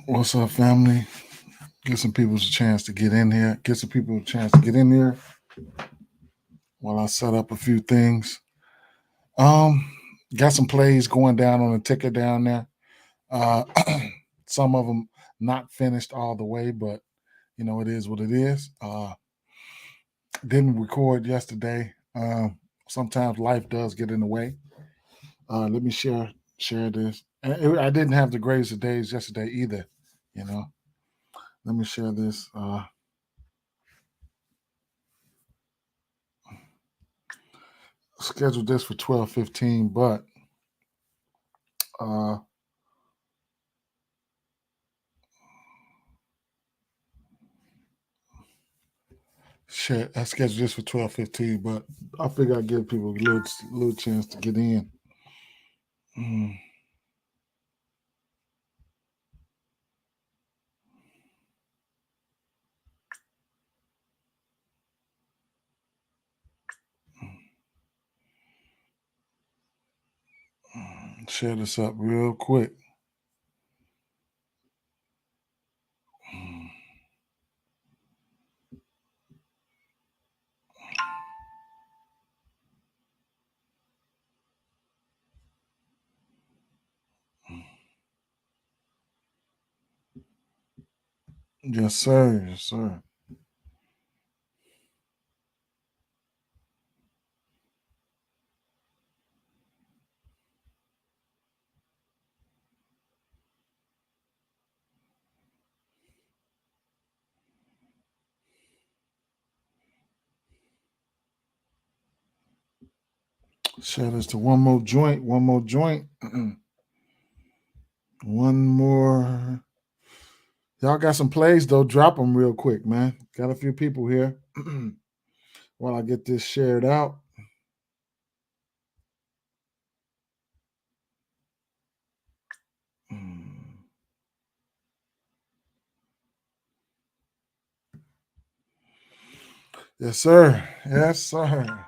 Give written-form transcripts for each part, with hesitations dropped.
What's up, family? Get some people a chance to get in here. Get some people a chance to get in here while I set up a few things. Um, got some plays going down on the ticker down there. Uh, some of them not finished all the way, but it is what it is. Didn't record yesterday. Sometimes life does get in the way. Let me share this. I didn't have the greatest of days yesterday either. You know, let me share this. Scheduled this for 12:15, but uh, shit, I scheduled this for 12:15, but I figure I'd give people a little chance to get in. Mm. Share this up real quick. Yes, sir. Yes, sir. Share this to one more joint. One more joint. One more. Y'all got some plays though. Drop them real quick, man. Got a few people here. While I get this shared out. Yes, sir. Yes, sir.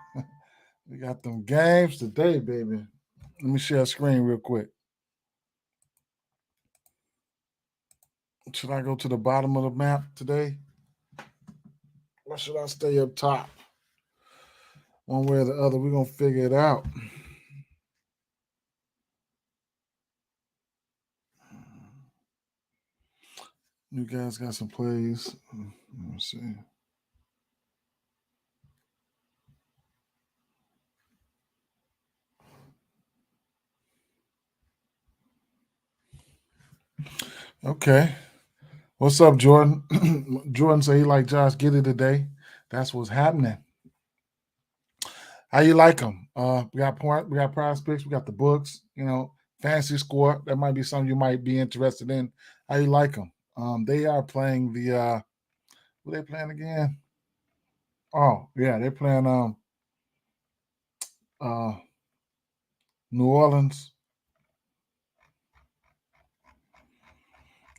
We got them games today, baby. Let me share a screen real quick. Should I go to the bottom of the map today? Or should I stay up top? One way or the other, we're going to figure it out. You guys got some plays. Let me see. Okay. What's up, Jordan? Jordan said he like Josh Giddey today. That's what's happening. How you like them? We got PrizePicks, we got the books. Fantasy score. That might be something you might be interested in. How you like them? They are playing the. Who they playing again? Oh yeah, they're playing uh New Orleans.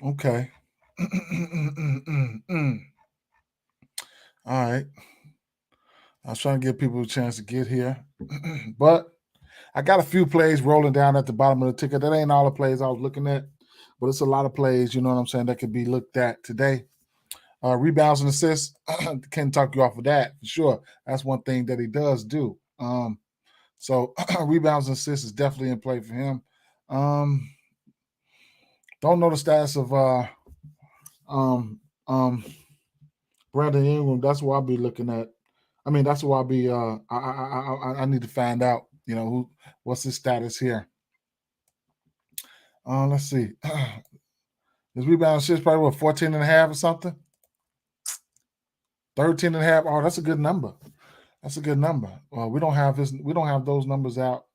Okay. All right. I was trying to give people a chance to get here, but I got a few plays rolling down at the bottom of the ticket. That ain't all the plays I was looking at, but it's a lot of plays. You know what I'm saying? That could be looked at today. Rebounds and assists, can talk you off of that for sure. That's one thing that he does do. So rebounds and assists is definitely in play for him. Um, don't know the status of um, um, Brandon Ingram. That's what I'll be looking at. I mean, that's what I'll be. I need to find out. What's his status here. Let's see. His rebound assist probably what 14 and a half or something. 13 and a half. Oh, that's a good number. That's a good number. We don't have those numbers out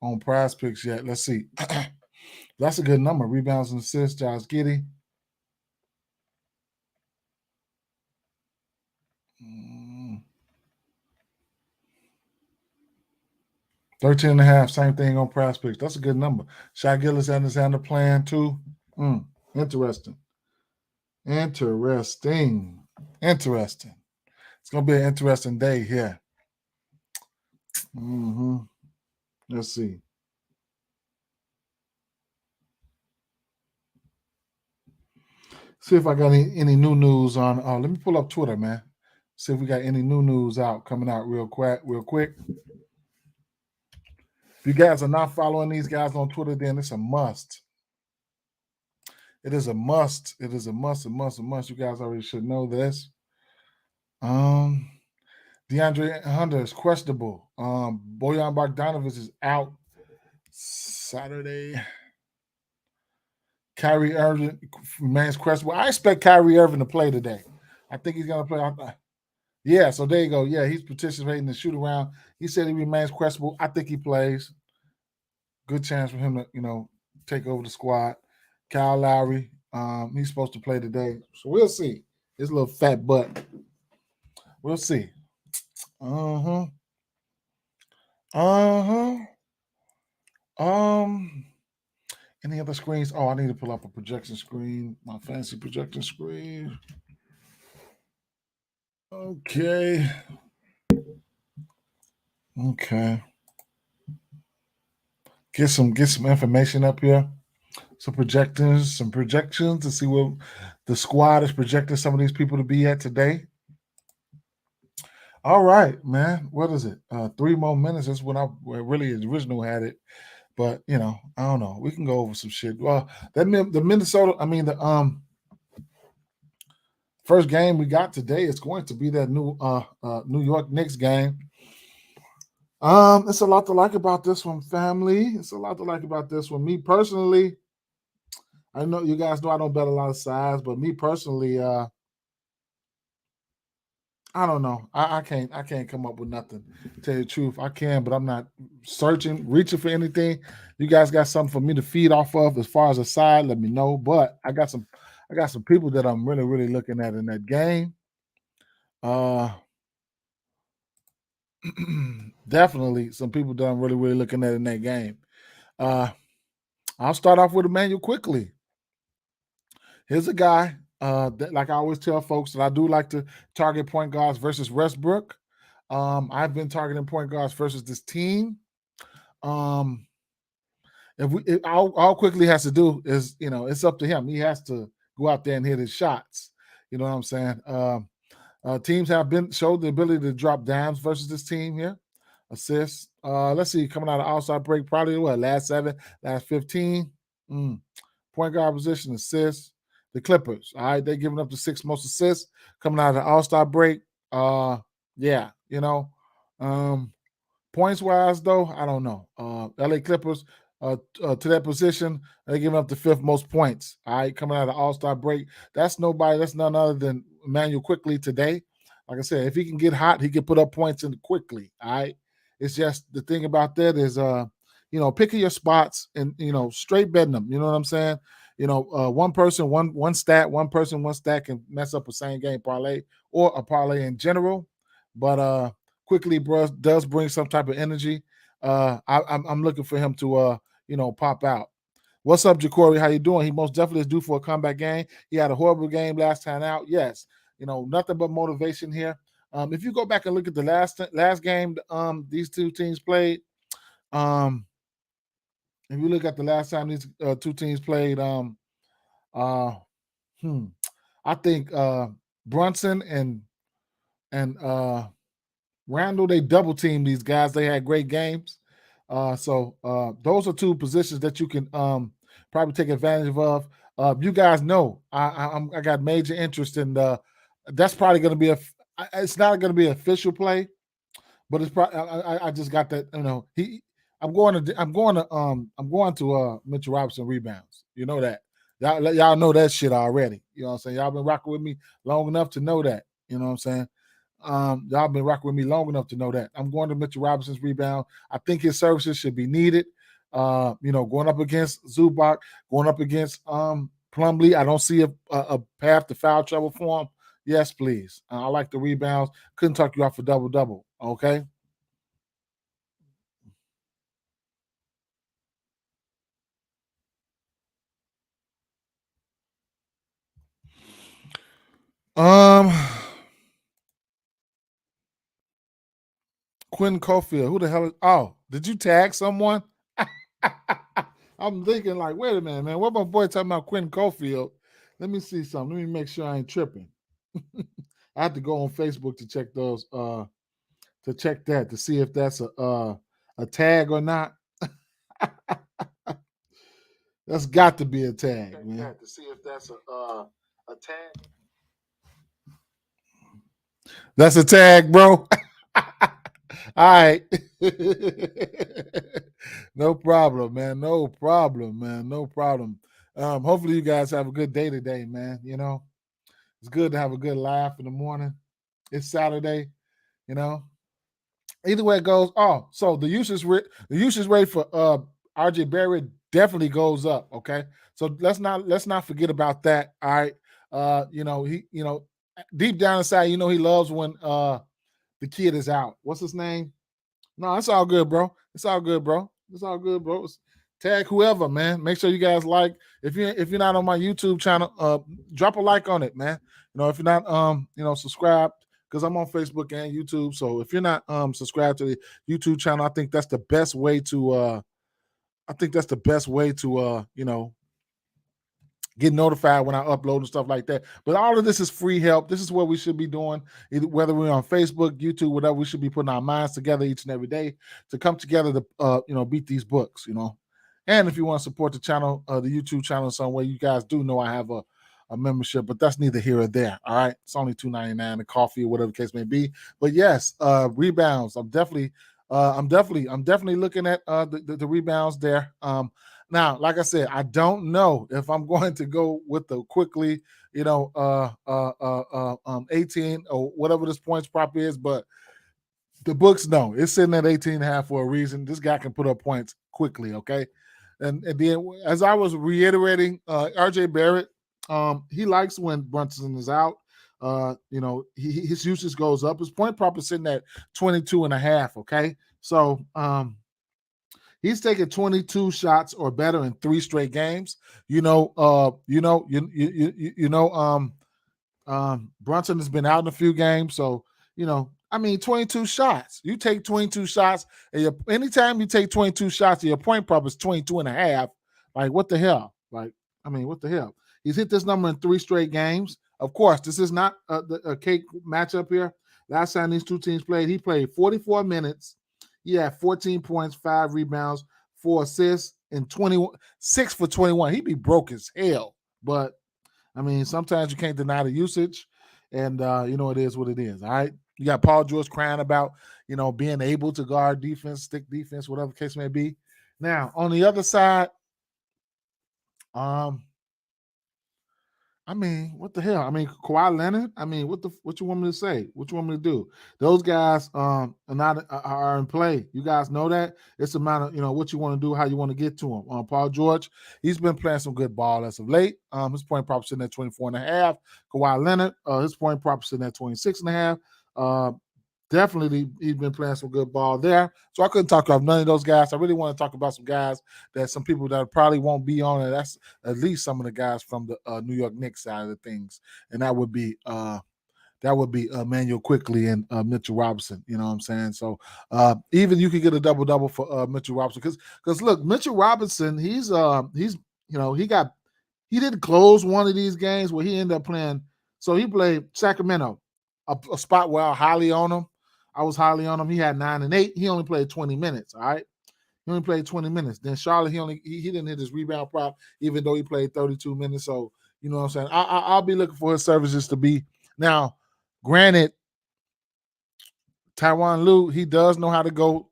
on PrizePicks yet. Let's see. That's a good number. Rebounds and assists, Josh Giddey. 13 and a half, same thing on PrizePicks. That's a good number. Shai Gilgeous-Alexander playing too. Interesting. Interesting. Interesting. It's gonna be an interesting day here. Let's see. See if I got any new news on. Let me pull up Twitter, man. See if we got any new news coming out real quick. If you guys are not following these guys on Twitter, then it's a must. It is a must. It is a must. You guys already should know this. DeAndre Hunter is questionable. Bojan Bogdanovic is out Saturday. Kyrie Irving remains questionable. I expect Kyrie Irving to play today. I think he's going to play. Yeah, so there you go. Yeah, he's participating in the shoot around. He said he remains questionable. I think he plays. Good chance for him to, take over the squad. Kyle Lowry, he's supposed to play today. So we'll see. His little fat butt. We'll see. Uh-huh. Any other screens? Oh, I need to pull up a projection screen. My fancy projection screen. Okay. Get some information up here. Some projections to see what the squad is projecting some of these people to be at today. All right, man. What is it? 3 more minutes. That's when I really original had it. But I don't know. We can go over some shit. Well, the first game we got today is going to be that new New York Knicks game. It's a lot to like about this one, family. It's a lot to like about this one. Me personally, I know you guys know I don't bet a lot of sides, but me personally, I don't know. I can't come up with nothing. To tell you the truth, I can, but I'm not reaching for anything. You guys got something for me to feed off of as far as a side, let me know. But I got some people that I'm really, really looking at in that game. Definitely some people that I'm really, really looking at in that game. I'll start off with Emmanuel quickly. Here's a guy that, like I always tell folks, that I do like to target point guards versus Westbrook. I've been targeting point guards versus this team. All quickly has to do is, it's up to him. He has to go out there and hit his shots. You know what I'm saying? Teams have showed the ability to drop dimes versus this team here. Assists. Let's see, coming out of All-Star break, probably last 7, last 15. Point guard position, assists. The Clippers, all right, they're giving up the 6th most assists coming out of the All-Star break. Points wise though, I don't know. LA Clippers to that position, they're giving up the 5th most points. All right, coming out of the All-Star break. That's none other than Emmanuel Quickly today. Like I said, if he can get hot, he can put up points in quickly. All right. It's just the thing about that is picking your spots and straight betting them. You know what I'm saying? One person, one stat, one person, one stat can mess up a same game parlay or a parlay in general. But Quickly does bring some type of energy. I'm looking for him to pop out. What's up, Jacory? How you doing? He most definitely is due for a comeback game. He had a horrible game last time out. Yes, nothing but motivation here. If you go back and look at the last game these two teams played, if you look at the last time these two teams played, I think Brunson and Randall, they double teamed these guys. They had great games. So those are 2 positions that you can probably take advantage of. You guys know I got major interest in that's probably going to be it's not going to be an official play, but it's probably I just got that. I'm going to Mitchell Robinson rebounds. You know that. Y'all know that shit already. You know what I'm saying? Y'all been rocking with me long enough to know that. You know what I'm saying? Y'all been rocking with me long enough to know that. I'm going to Mitchell Robinson's rebound. I think his services should be needed. Going up against Zubac, going up against Plumlee, I don't see a path to foul trouble for him. Yes, please. I like the rebounds. Couldn't talk you off for double-double. Okay. Quinn Cofield. Who the hell is? Oh, did you tag someone? I'm thinking like, wait a minute, man. What my boy talking about Quinn Cofield? Let me see something. Let me make sure I ain't tripping. I have to go on Facebook to check those. To check that to see if that's a tag or not. That's got to be a tag, check man. That to see if that's a tag. That's a tag, bro. All right. No problem, man. No problem, man. No problem. Hopefully you guys have a good day today, man. You know, it's good to have a good laugh in the morning. It's Saturday, you know. Either way it goes. Oh, so the usage rate for RJ Barrett definitely goes up. Okay, so let's not forget about that. All right. Deep down inside, he loves when the kid is out. What's his name? No, it's all good, bro. It's all good, bro. It's all good, bro. Tag whoever, man. Make sure you guys like. If you're not on my YouTube channel, drop a like on it, man. If you're not subscribed, because I'm on Facebook and YouTube. So if you're not subscribed to the YouTube channel, I think that's the best way to get notified when I upload and stuff like that. But all of this is free help. This is what we should be doing, whether we're on Facebook, YouTube, whatever. We should be putting our minds together each and every day to come together to beat these books. And if you want to support the channel, the YouTube channel in some way, you guys do know I have a membership, but that's neither here or there. All right, it's only $2.99, a coffee or whatever the case may be. But yes, rebounds. I'm definitely looking at the rebounds there. Now, like I said, I don't know if I'm going to go with the quickly, 18 or whatever this points prop is, but the books know it's sitting at 18.5 for a reason. This guy can put up points quickly, okay? And then, as I was reiterating, RJ Barrett, he likes when Brunson is out. His usage goes up. His point prop is sitting at 22.5, okay? So, he's taken 22 shots or better in 3 straight games. Brunson has been out in a few games, so 22 shots. You take 22 shots, and anytime you take 22 shots, your point prop is 22.5. Like, what the hell? Like, what the hell? He's hit this number in 3 straight games. Of course, this is not a cake matchup here. Last time these two teams played, he played 44 minutes. He had 14 points, 5 rebounds, 4 assists, and 6 for 21. He'd be broke as hell. But, sometimes you can't deny the usage. And, it is what it is. All right. You got Paul George crying about, being able to guard defense, stick defense, whatever the case may be. Now, on the other side, what the hell? Kawhi Leonard. What you want me to say? What you want me to do? Those guys are in play. You guys know that. It's a matter of what you want to do, how you want to get to them. Paul George, he's been playing some good ball as of late. His point prop sitting at 24.5. Kawhi Leonard, his point prop sitting at 26.5. Definitely, he's been playing some good ball there. So I couldn't talk about none of those guys. I really want to talk about some guys that some people that probably won't be on it. That's at least some of the guys from the New York Knicks side of the things, and that would be Emmanuel Quickly and Mitchell Robinson. You know what I'm saying? So even you could get a double for Mitchell Robinson because look, Mitchell Robinson, he didn't close one of these games where he ended up playing. So he played Sacramento, a spot where I was highly on him. He had 9 and 8. He only played 20 minutes. All right. He only played 20 minutes. Then Charlotte, he didn't hit his rebound prop, even though he played 32 minutes. So, you know what I'm saying? I'll be looking for his services to be. Now, granted, Tyronn Lue, he does know how to go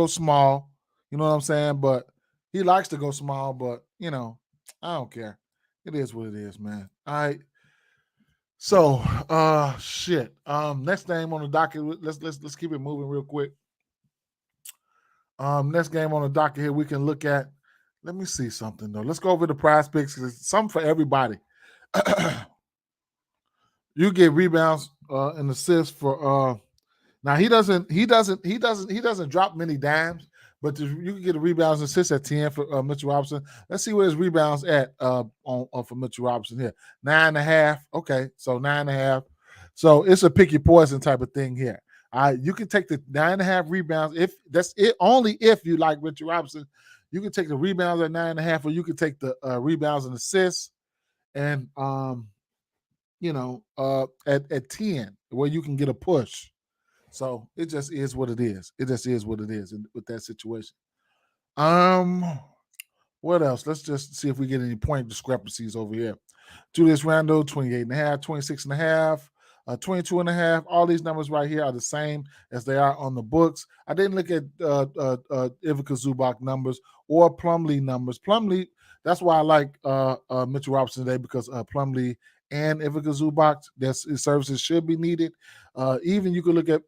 small. You know what I'm saying? But he likes to go small, but I don't care. It is what it is, man. All right. So, next game on the docket. Let's keep it moving real quick. Next game on the docket here we can look at. Let me see something though. Let's go over the PrizePicks. It's something for everybody. You get rebounds and assists for. Now he doesn't drop many dimes, but you can get the rebounds and assists at 10 for Mitchell Robinson. Let's see where his rebounds at for Mitchell Robinson here. 9.5. Okay, so 9.5. So it's a pick your poison type of thing here. You can take the 9.5 rebounds if that's it. Only if you like Mitchell Robinson, you can take the rebounds at 9.5, or you can take the rebounds and assists and at 10 where you can get a push. So it just is what it is. It just is what it is with that situation. What else? Let's just see if we get any point discrepancies over here. Julius Randle, 28.5, 26.5, 22.5. All these numbers right here are the same as they are on the books. I didn't look at Ivica Zubac numbers or Plumlee numbers. Plumlee, that's why I like Mitchell Robinson today, because Plumlee and Ivica Zubac, his services should be needed. Even you could look at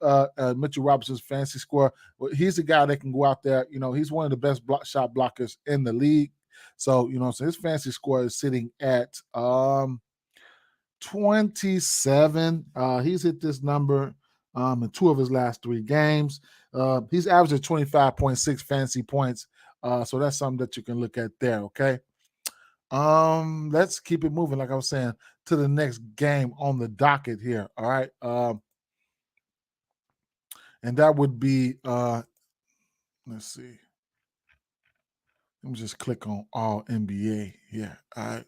Mitchell Robinson's fantasy score. He's the guy that can go out there. He's one of the best shot blockers in the league. So, so his fantasy score is sitting at 27. He's hit this number in 2 of his last 3 games. He's averaging 25.6 fantasy points. So that's something that you can look at there, okay? Let's keep it moving, like I was saying, to the next game on the docket here, all right? And that would be, let's see. Let me just click on all NBA. Yeah, all right.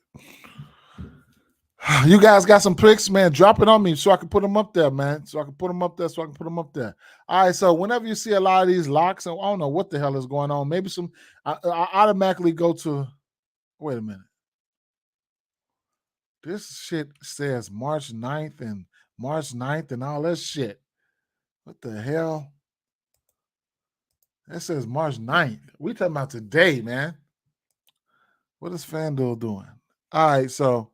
You guys got some picks, man. Drop it on me so I can put them up there, man. So I can put them up there. All right, so whenever you see a lot of these locks, I don't know what the hell is going on. Maybe I automatically go to, wait a minute. This shit says March 9th and all that shit. What the hell? That says March 9th. We talking about today, man. What is FanDuel doing? All right, so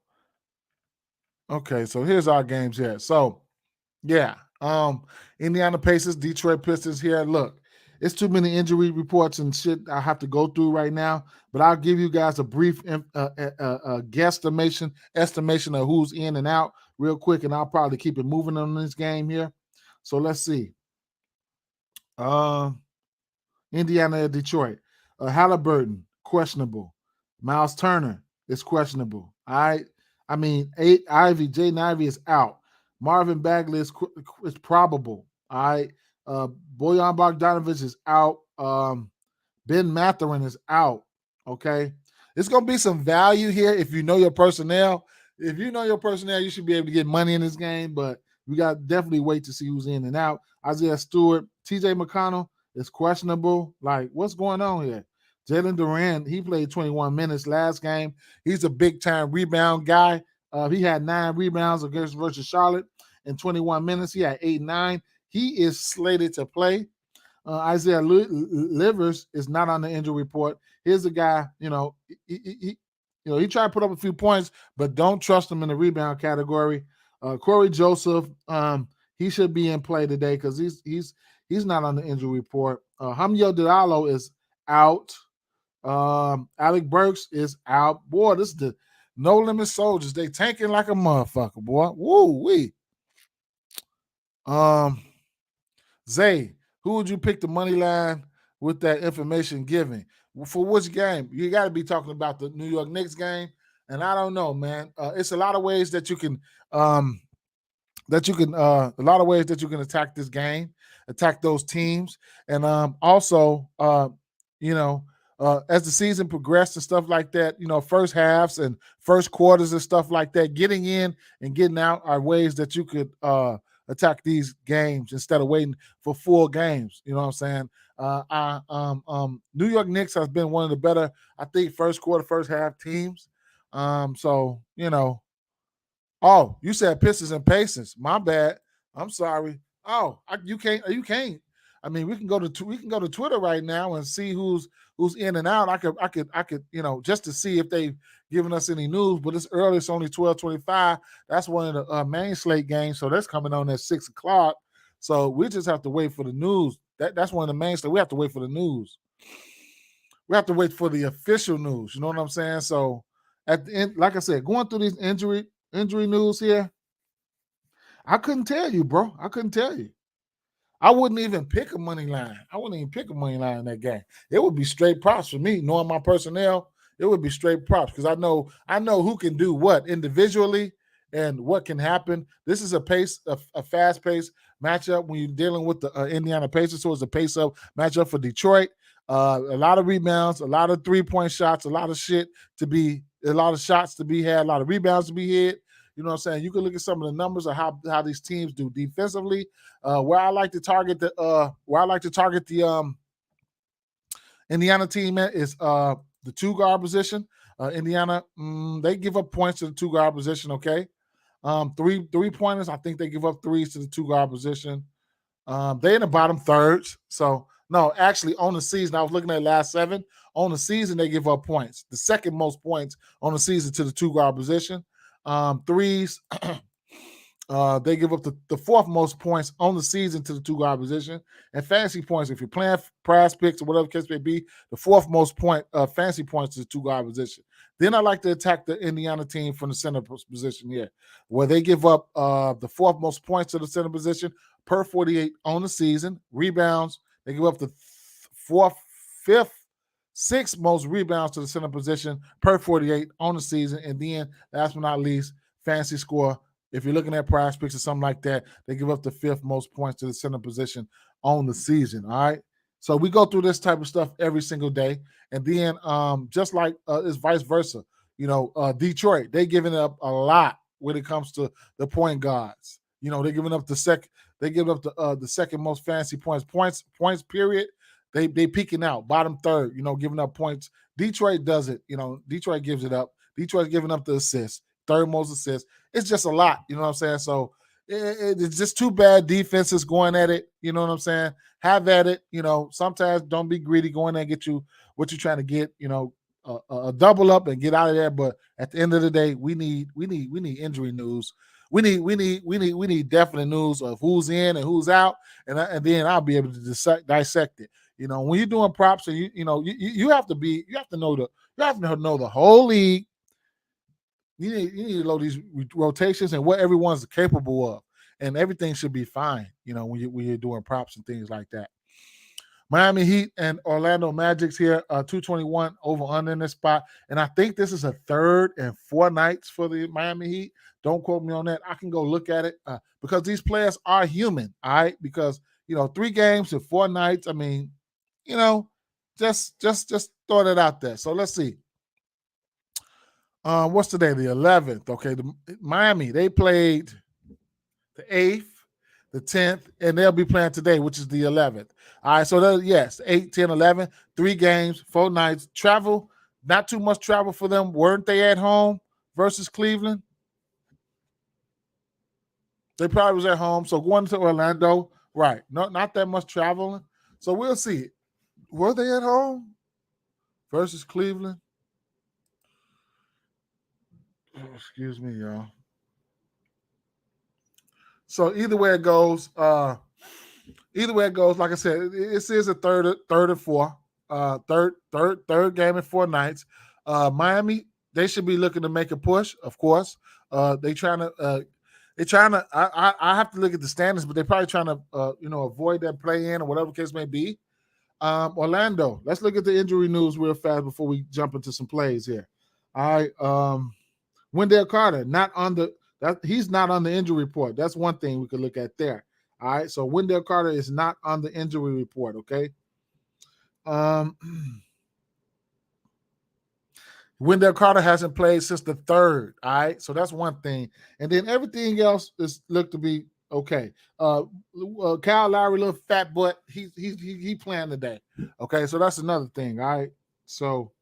okay, so here's our games here. So, yeah, Indiana Pacers, Detroit Pistons here. Look, it's too many injury reports and shit I have to go through right now, but I'll give you guys a brief estimation of who's in and out real quick, and I'll probably keep it moving on this game here. So let's see. Indiana, Detroit. Halliburton, questionable. Miles Turner is questionable. All right. I mean, Jaden Ivey is out. Marvin Bagley is probable. All right. Bojan Bogdanovic is out. Ben Mathurin is out. Okay. It's going to be some value here if you know your personnel. If you know your personnel, you should be able to get money in this game, but we got to definitely wait to see who's in and out. Isaiah Stewart, TJ McConnell is questionable. Like, what's going on here? Jalen Duran, he played 21 minutes last game. He's a big-time rebound guy. He had 9 rebounds versus Charlotte in 21 minutes. He had 8-9. He is slated to play. Isaiah Livers is not on the injury report. Here's a guy, he tried to put up a few points, but don't trust him in the rebound category. Corey Joseph, he should be in play today because he's not on the injury report. Hamio Diallo is out. Alec Burks is out. Boy, this is the No Limit Soldiers. They tanking like a motherfucker, boy. Woo-wee. Zay, who would you pick the money line with that information given? For which game? You got to be talking about the New York Knicks game. And I don't know, man. It's a lot of ways that you can attack this game, attack those teams. And also, as the season progressed and stuff like that, first halves and first quarters and stuff like that, getting in and getting out are ways that you could attack these games instead of waiting for full games. You know what I'm saying? New York Knicks has been one of the better, I think, first quarter, first half teams. Oh, you said Pistons and Pacers. My bad. I'm sorry. Oh, you can't. I mean, we can go to Twitter right now and see who's in and out. I could, just to see if they've given us any news. But it's early. It's only 12:25. That's one of the main slate games. So that's coming on at 6:00. So we just have to wait for the news. That's one of the main slate. We have to wait for the news. We have to wait for the official news. You know what I'm saying? So at the end, like I said, going through these injury news here, I couldn't tell you, bro. I couldn't tell you. I wouldn't even pick a money line. I wouldn't even pick a money line in that game. It would be straight props for me, knowing my personnel. It would be straight props because I know who can do what individually and what can happen. This is a fast-paced matchup when you're dealing with the Indiana Pacers. So it's a pace-up matchup for Detroit. A lot of rebounds, a lot of 3-point shots, a lot of shots to be had, a lot of rebounds to be hit. You know what I'm saying? You can look at some of the numbers of how these teams do defensively. Where I like to target the Indiana team at is the 2-guard position. Indiana, they give up points to the 2-guard position. Okay, three-pointers. I think they give up threes to the 2-guard position. They're in the bottom thirds. So no, actually on the season, I was looking at last 7. On the season, they give up points. The second most points on the season to the 2-guard position. Threes. They give up the 4th most points on the season to the 2-guard position. And fantasy points, if you're playing PrizePicks or whatever case may be, the 4th most fantasy points to the 2-guard position. Then I like to attack the Indiana team from the center position here, where they give up the 4th most points to the center position per 48 on the season. Rebounds, they give up the 4th, 5th, 6th most rebounds to the center position per 48 on the season. And then, last but not least, fantasy score. If you're looking at PrizePicks or something like that, they give up the 5th most points to the center position on the season. All right. So we go through this type of stuff every single day. And then just like it's vice versa. You know, Detroit, they're giving up a lot when it comes to the point guards. You know, they're giving up the second most fantasy points period. They peaking out, bottom third, you know, giving up points. Detroit does it, you know, Detroit gives it up. Detroit's giving up the assists. 3rd most assists. It's just a lot, you know what I'm saying? So it's just too bad defenses going at it, you know what I'm saying? Have at it, you know. Sometimes don't be greedy, go in there and get you what you're trying to get, you know, a double up and get out of there. But at the end of the day, we need injury news. We need definite news of who's in and who's out, and then I'll be able to dissect it. You know, when you're doing props, and you have to know the whole league. You need to know these rotations and what everyone's capable of, and everything should be fine. You know, when you're doing props and things like that. Miami Heat and Orlando Magic's here, 221 over under in this spot, and I think this is a 3rd and 4 nights for the Miami Heat. Don't quote me on that. I can go look at it because these players are human. All right, because 3 games and 4 nights. I mean, just throw that out there. So let's see. What's today? The 11th. Okay, Miami, they played the 8th, the 10th, and they'll be playing today, which is the 11th. All right, so yes, 8, 10, 11, 3 games, 4 nights. Travel, not too much travel for them. Weren't they at home versus Cleveland? They probably was at home. So going to Orlando, right, not that much traveling. So we'll see. Were they at home versus Cleveland? Excuse me, y'all. So either way it goes, like I said, it is a third and 4, third game in 4 nights. Miami, they should be looking to make a push, of course. They're trying to. I have to look at the standings, but they're probably trying to, avoid that play in or whatever the case may be. Orlando, let's look at the injury news real fast before we jump into some plays here. All right. Wendell Carter, he's not on the injury report. That's one thing we could look at there. All right. So Wendell Carter is not on the injury report. Okay. Wendell Carter hasn't played since the 3rd. All right. So that's one thing. And then everything else is looked to be okay. Kyle Lowry, little fat butt, he playing today. Okay. So that's another thing. All right. So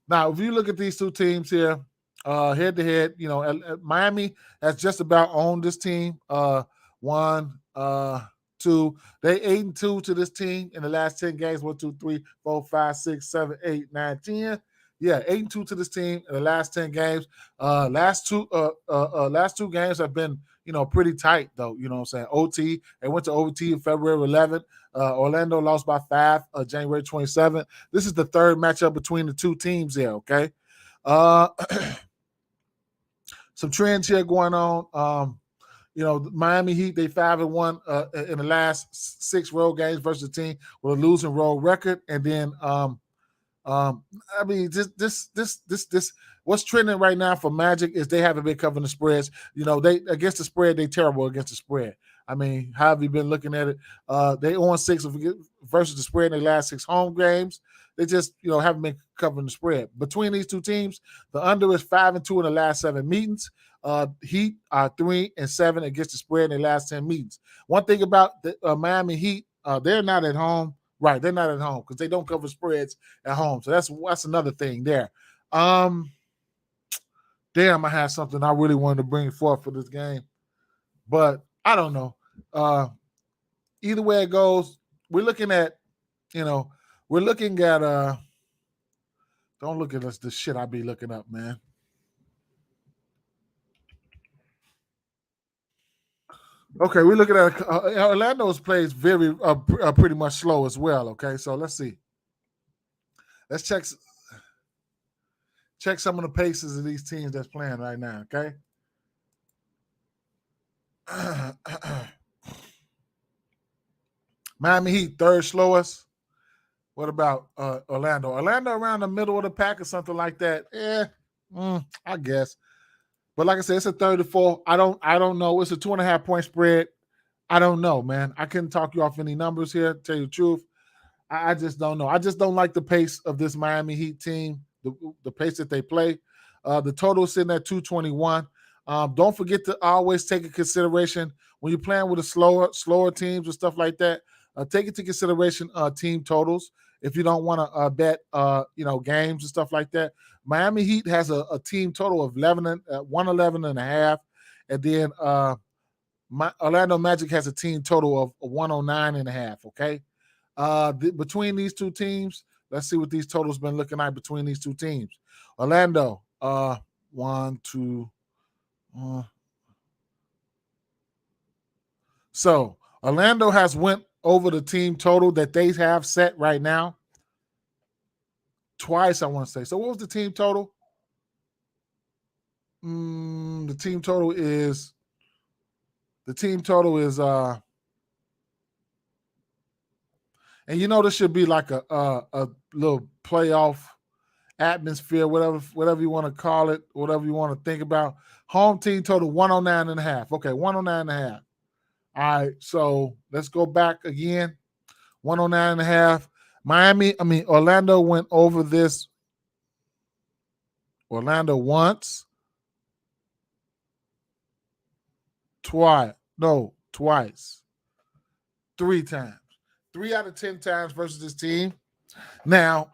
now if you look at these 2 teams here, head to head, Miami has just about owned this team. 1, 2. They 8-2 to this team in the last 10 games. 1, 2, 3, 4, 5, 6, 7, 8, 9, 10. Yeah, 8-2 to this team in the last 10 games. Last two games have been, pretty tight though. You know what I'm saying? OT. They went to OT on February 11th. Orlando lost by 5, January 27th. This is the 3rd matchup between the 2 teams here. Okay. Some trends here going on. Miami Heat, they 5-1 in the last 6 road games versus the team with a losing road record. And then this what's trending right now for Magic is they haven't been covering the spreads. They against the spread, they terrible against the spread. I mean, how have you been looking at it? They on 6 versus the spread in their last 6 home games. They just, haven't been covering the spread. Between these two teams, the under is 5-2 in the last 7 meetings. Heat are 3-7 against the spread in their last 10 meetings. One thing about the Miami Heat, they're not at home. Right, they're not at home because they don't cover spreads at home. So that's another thing there. Damn, I had something I really wanted to bring forth for this game, but I don't know. Either way it goes, we're looking at, don't look at us the shit I be looking up, man. Okay, we're looking at Orlando's plays very pretty much slow as well. Okay, so let's see. Let's check some of the paces of these teams that's playing right now. Okay. Miami Heat, third slowest. What about Orlando? Orlando around the middle of the pack or something like that. I guess. But like I said, it's a 34. I don't know. It's a 2.5 point spread. I don't know, man. I couldn't talk you off any numbers here, tell you the truth. I just don't know. I just don't like the pace of this Miami Heat team, the pace that they play. The total is sitting at 221. Don't forget to always take into consideration when you're playing with a slower teams and stuff like that. Take into consideration team totals if you don't want to bet games and stuff like that. Miami Heat has a team total of 111 and a half, and then Orlando Magic has a team total of 109 and a half. Okay. Between these two teams, let's see what these totals been looking like between these two teams. Orlando, 1, 2. So Orlando has went over the team total that they have set right now twice, I want to say. So what was the team total? The team total is and this should be like a little playoff atmosphere, whatever you want to call it, whatever you want to think about. Home team total 109 and a half. Okay, 109 and a half. All right, so let's go back again. 109 and a half. Orlando went over this. Orlando once. Twice. 3 times. 3 out of 10 times versus this team. Now,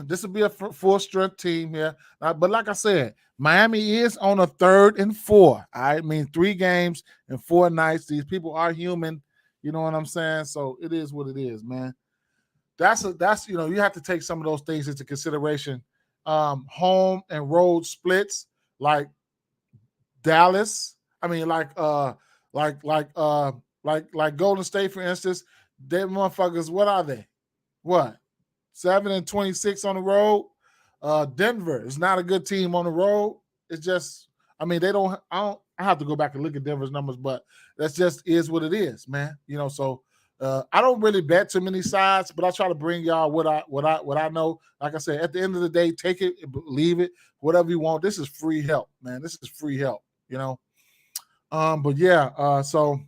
this will be a full strength team here. But like I said, Miami is on a 3rd and 4. I mean, 3 games and 4 nights. These people are human. You know what I'm saying? So it is what it is, man. That's you have to take some of those things into consideration. Home and road splits like Dallas. I mean, like Golden State, for instance. They motherfuckers, what are they? What? 7-26 on the road. Denver is not a good team on the road. It's just, I have to go back and look at Denver's numbers, but that's just is what it is, man. So I don't really bet too many sides, but I try to bring y'all what I know. Like I said, at the end of the day, take it, leave it, whatever you want. This is free help, man. This is free help, But yeah, so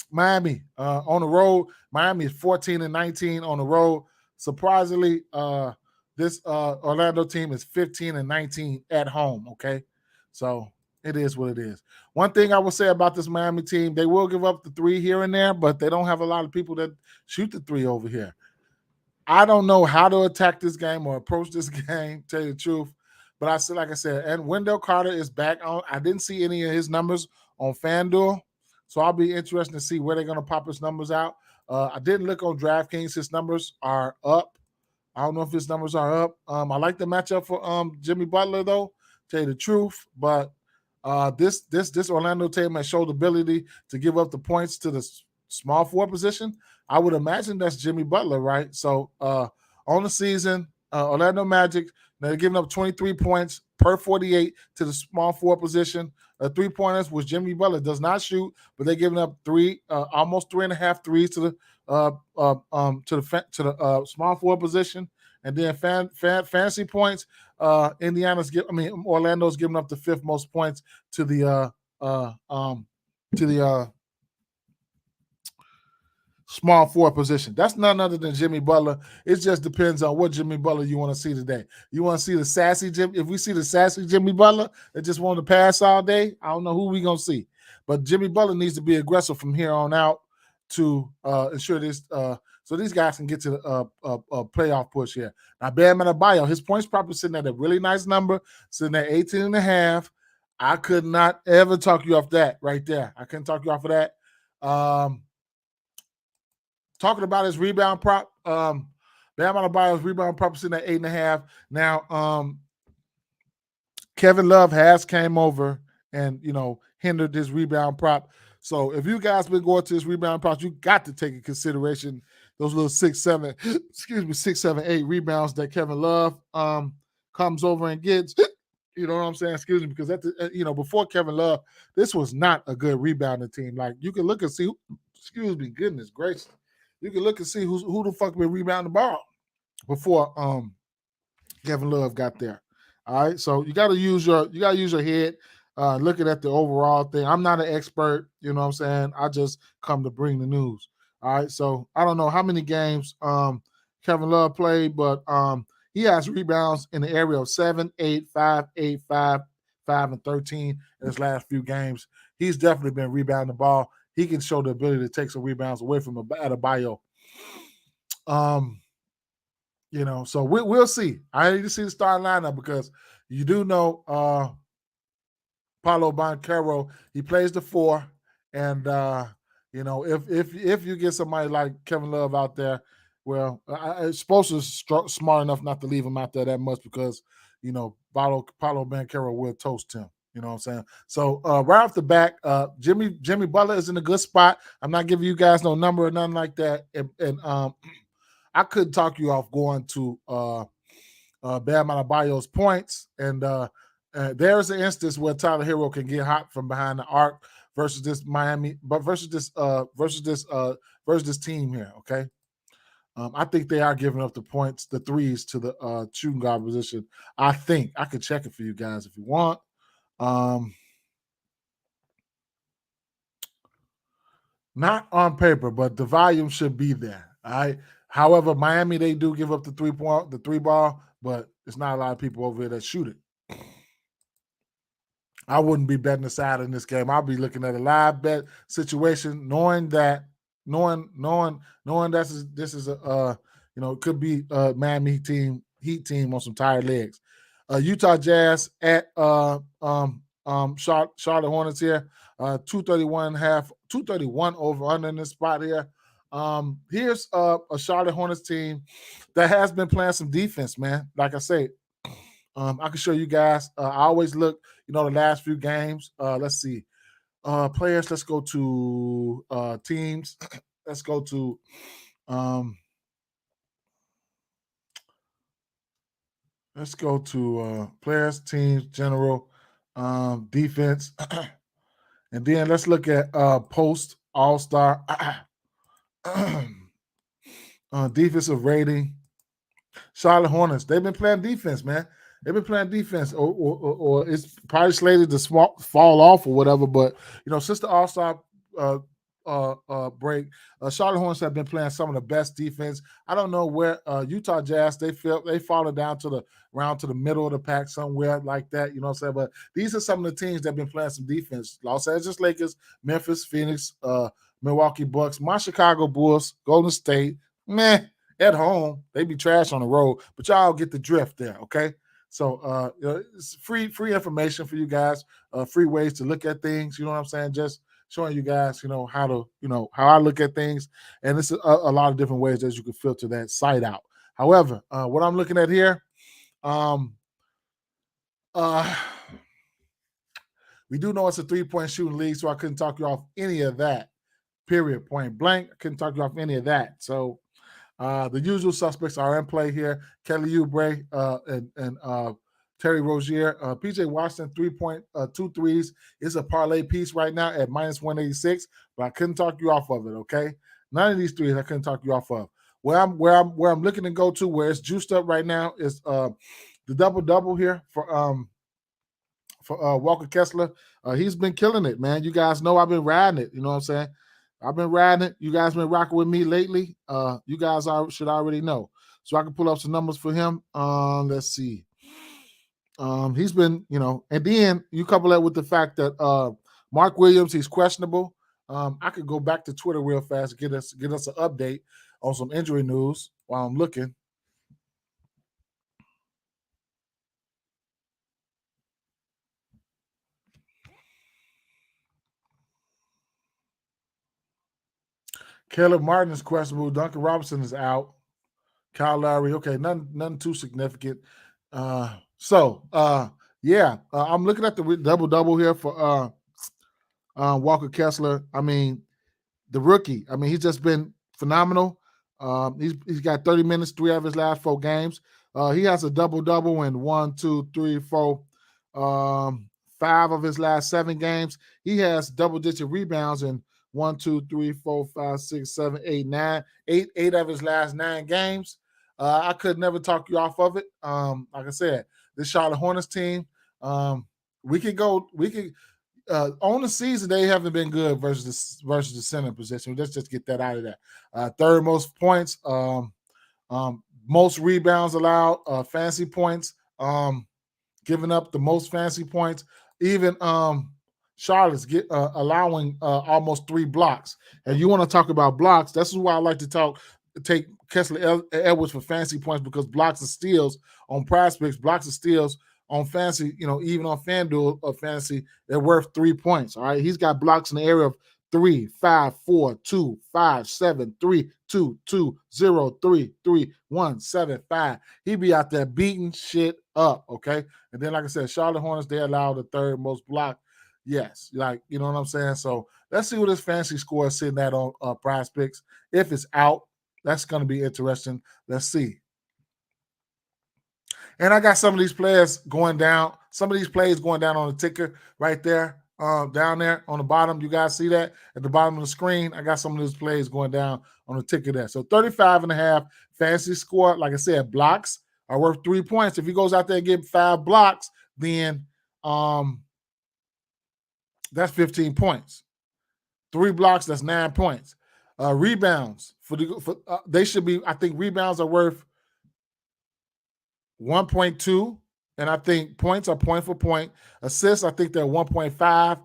Miami on the road. Miami is 14-19 on the road. Surprisingly, this Orlando team is 15-19 at home. Okay, so it is what it is. One thing I will say about this Miami team, they will give up the 3 here and there, but they don't have a lot of people that shoot the 3 over here. I don't know how to attack this game or approach this game, tell you the truth. But like I said, and Wendell Carter is back on. I didn't see any of his numbers on FanDuel, so I'll be interested to see where they're going to pop his numbers out. I didn't look on DraftKings. His numbers are up. I don't know if his numbers are up. I like the matchup for Jimmy Butler, though, tell you the truth. But this Orlando team has showed the ability to give up the points to the small forward position. I would imagine that's Jimmy Butler, right? So on the season, Orlando Magic, they're giving up 23 points per 48 to the small forward position. 3-pointers, which Jimmy Butler does not shoot, but they're giving up almost 3.5 threes to the small forward position. And then fantasy points, Orlando's giving up the 5th most points to the to the small forward position. That's none other than Jimmy Butler. It just depends on what Jimmy Butler you want to see today. You want to see the sassy Jimmy? If we see the sassy Jimmy Butler that just want to pass all day, I don't know who we gonna see. But Jimmy Butler needs to be aggressive from here on out to ensure this. So these guys can get to the playoff push here. Now, Bam Adebayo, his points probably sitting at a really nice number, sitting at 18 and a half. I could not ever talk you off that right there. I couldn't talk you off of that. Talking about his rebound prop, Bam Adebayo's rebound prop sitting at 8.5. Now, Kevin Love has came over and hindered this rebound prop. So if you guys been going to this rebound prop, you got to take in consideration those little 6, 7, 8 rebounds that Kevin Love comes over and gets. You know what I'm saying? Excuse me, because before Kevin Love, this was not a good rebounding team. Like you can look and see. Excuse me, goodness gracious. You can look and see who the fuck been rebounding the ball before Kevin Love got there. All right, so you got to use your head. Looking at the overall thing, I'm not an expert. You know what I'm saying? I just come to bring the news. All right, so I don't know how many games Kevin Love played, but he has rebounds in the area of 7, 8, 5, 8, 5, 5, and 13 in his last few games. He's definitely been rebounding the ball. He can show the ability to take some rebounds away from Adebayo. So we'll see. I need to see the starting lineup because you do know Paolo Banchero, he plays the 4, and if you get somebody like Kevin Love out there, well, Spoelstra's is smart enough not to leave him out there that much because Paolo Banchero will toast him. You know what I'm saying? So right off the bat, Jimmy Butler is in a good spot. I'm not giving you guys no number or nothing like that. And I couldn't talk you off going to Bam Adebayo's points. And there's an instance where Tyler Hero can get hot from behind the arc versus this Miami, but versus this team here. Okay. I think they are giving up the points, the threes to the shooting guard position. I think I could check it for you guys if you want. Not on paper, but the volume should be there. All right. However, Miami, they do give up the three ball, but it's not a lot of people over here that shoot it. I wouldn't be betting the side in this game. I'll be looking at a live bet situation, knowing this is a it could be a Miami Heat team on some tired legs. Utah Jazz at Charlotte Hornets here. 231 over under in this spot here. Here's a Charlotte Hornets team that has been playing some defense, man. Like I say, I can show you guys. I always look, the last few games. Let's see. Players, let's go to teams. Let's go to players, teams, general, defense. And then let's look at post all-star defensive rating. Charlotte Hornets, they've been playing defense, man. They've been playing defense, or it's probably slated to fall off or whatever. But since the All-Star break, Charlotte Hornets have been playing some of the best defense. I don't know where Utah Jazz they fallen down to the middle of the pack somewhere like that. You know what I'm saying? But these are some of the teams that have been playing some defense: Los Angeles Lakers, Memphis, Phoenix, Milwaukee Bucks, my Chicago Bulls, Golden State. Meh. At home, they be trash on the road, but y'all get the drift there, okay? So it's free information for you guys, free ways to look at things. You know what I'm saying? Just showing you guys, how I look at things, and it's a lot of different ways that you can filter that site out. However, what I'm looking at here, we do know it's a 3-point shooting league, so I couldn't talk you off any of that. Period. Point blank. I couldn't talk you off any of that. So. The usual suspects are in play here. Kelly Oubre and Terry Rozier. PJ Washington, 2 threes is a parlay piece right now at -186, but I couldn't talk you off of it, okay? None of these threes I couldn't talk you off of. Where I'm looking to go to, where it's juiced up right now, is the double-double here for for Walker Kessler. He's been killing it, man. You guys know I've been riding it. You know what I'm saying? I've been riding it. You guys been rocking with me lately. You guys should already know. So I can pull up some numbers for him. Let's see. He's been, and then you couple that with the fact that Mark Williams, he's questionable. I could go back to Twitter real fast and get us an update on some injury news while I'm looking. Caleb Martin is questionable. Duncan Robinson is out. Kyle Lowry, okay, nothing too significant. I'm looking at the double here for Walker Kessler. I mean, the rookie. I mean, he's just been phenomenal. He's got 30 minutes, 3 of his last 4 games. He has a double in 1, 2, 3, 4, 5 of his last 7 games. He has double-digit rebounds in 1, 2, 3, 4, 5, 6, 7, 8, 9. 8 of his last 9 games. I could never talk you off of it. Like I said, this Charlotte Hornets team, we could on the season they haven't been good versus the center position. Let's just get that out of there. Third most points, most rebounds allowed, fantasy points, giving up the most fantasy points. Even Charlotte's allowing almost 3 blocks. And you want to talk about blocks? This is why I like to take Kessler Edwards for fantasy points, because blocks and steals on PrizePicks, blocks and steals on fantasy, even on FanDuel or fantasy, they're worth 3 points. All right. He's got blocks in the area of 3, 5, 4, 2, 5, 7, 3, 2, 2, 0, 3, 3, 1, 7, 5. He be out there beating shit up. Okay. And then, like I said, Charlotte Hornets, they allow the 3rd most block. Yes. Like, you know what I'm saying? So let's see what his fantasy score is sitting at on PrizePicks. If it's out, that's going to be interesting. Let's see. And I got some of these players going down. Some of these plays going down on the ticker right there, down there on the bottom. You guys see that at the bottom of the screen? I got some of these plays going down on the ticker there. So 35.5 fantasy score. Like I said, blocks are worth 3 points. If he goes out there and get 5 blocks, then that's 15 points. 3 blocks, that's 9 points. Rebounds they should be. I think rebounds are worth 1.2, and I think points are point for point. Assists, I think they're 1.5.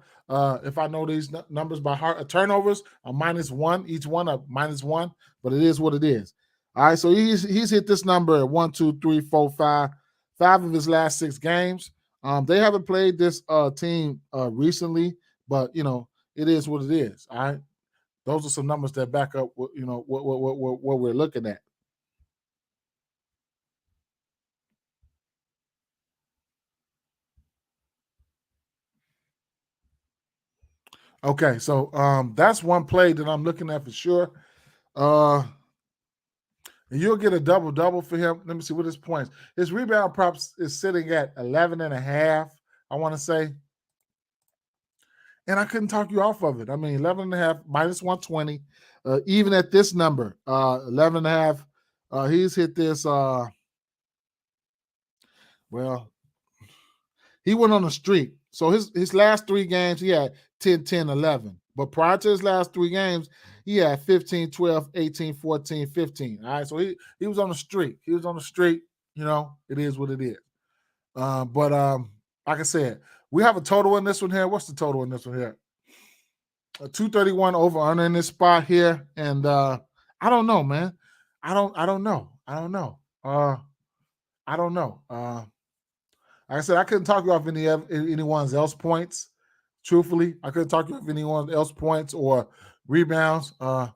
If I know these numbers by heart. Turnovers are -1, each one are -1, but it is what it is. All right, so he's hit this number at 1, 2, 3, 4, 5 of his last 6 games. They haven't played this team recently, but it is what it is. All right, those are some numbers that back up what we're looking at. Okay, so that's one play that I'm looking at for sure. And you'll get a double for him. Let me see what his points. His rebound props is sitting at 11.5, I want to say. And I couldn't talk you off of it. I mean, 11.5 -120. Even at this number, 11.5. He's hit this. He went on a streak. So his last 3 games, he had 10, 10, 11. But prior to his last 3 games, he had 15, 12, 18, 14, 15. All right, so he was on a streak. He was on a streak. It is what it is. But like I said, we have a total in this one here. What's the total in this one here? 231 over under in this spot here. And I don't know, man. I don't know. Like I said, I couldn't talk you off anyone's else points. Truthfully, I couldn't talk you off anyone else points or rebounds. I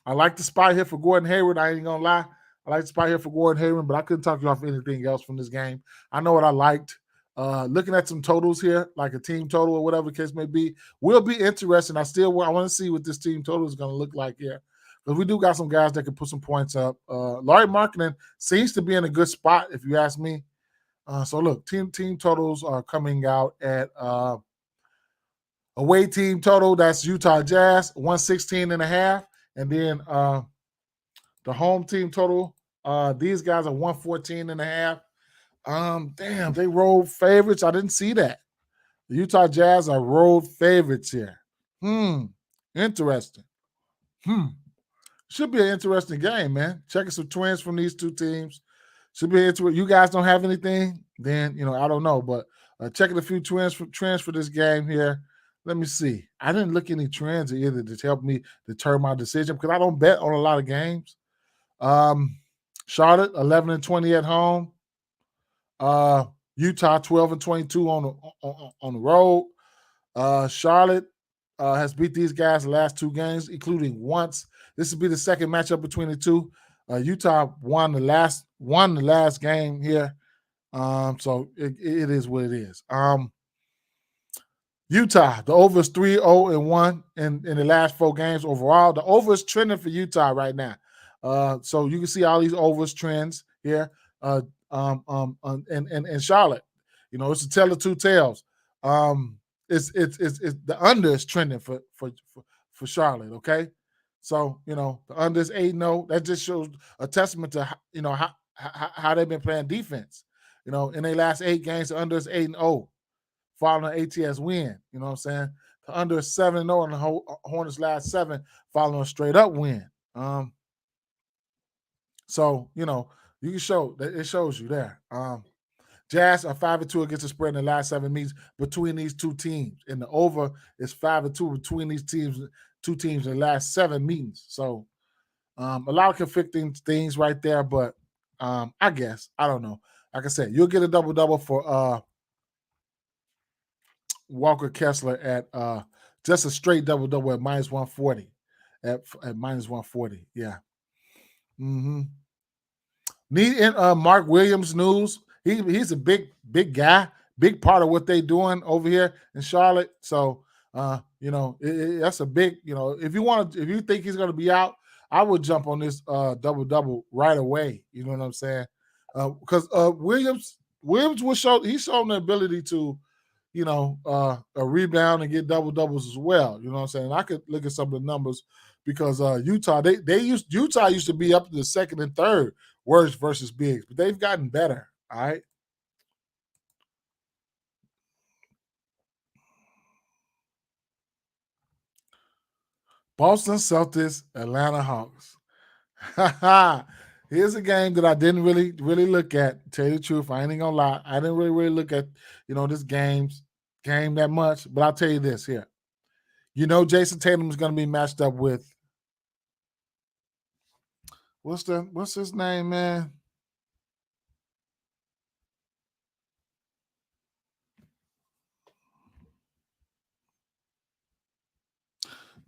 like the spot here for Gordon Hayward. I ain't gonna lie. I like the spot here for Gordon Hayward, but I couldn't talk you off anything else from this game. I know what I liked. Looking at some totals here, like a team total or whatever the case may be, will be interesting. I want to see what this team total is going to look like here, because we do got some guys that can put some points up. Larry Markkinen seems to be in a good spot, if you ask me. So look, team totals are coming out at away team total. That's Utah Jazz 116.5, and then the home team total. These guys are 114.5. Damn, they rolled favorites. I didn't see that. The Utah Jazz are road favorites here. Interesting. Should be an interesting game, man. Checking some trends from these two teams. Should be interesting. You guys don't have anything? Then, I don't know. But checking a few trends for this game here. Let me see. I didn't look any trends either to help me deter my decision because I don't bet on a lot of games. Charlotte 11-20 at home. Utah 12-22 on the road. Charlotte has beat these guys the last two games, including once. This will be the second matchup between the two. Utah won the last game here. So it is what it is. Utah, the over is 3-0-1 in the last 4 games overall. The over is trending for Utah right now. So you can see all these overs trends here. And Charlotte, it's a tale of two tales. It's the under is trending for Charlotte. Okay, so the under is 8-0. That just shows a testament to how they've been playing defense. In their last 8 games, the under is 8-0. Following an ATS win, you know what I'm saying? The under is 7-0 in the Hornets' last 7, following a straight up win. So you can show that it shows you there. Jazz are 5-2 against the spread in the last 7 meets between these two teams, and the over is 5-2 between these two teams in the last 7 meetings. So a lot of conflicting things right there, but I guess I don't know. Like I said, you'll get a double for Walker Kessler at just a straight double at -140 at -140. Yeah. Need Mark Williams news. He's a big guy, big part of what they doing over here in Charlotte. So that's a big, if you think he's gonna be out, I would jump on this double right away. You know what I'm saying? Because Williams will he's shown the ability to a rebound and get doubles as well. You know what I'm saying? I could look at some of the numbers because Utah used to be up to the second and third worst versus bigs, but they've gotten better. All right. Boston Celtics, Atlanta Hawks. Here's a game that I didn't really look at. To tell you the truth, I ain't gonna lie. I didn't really look at this game that much. But I'll tell you this here. Jason Tatum is gonna be matched up with what's his name, man?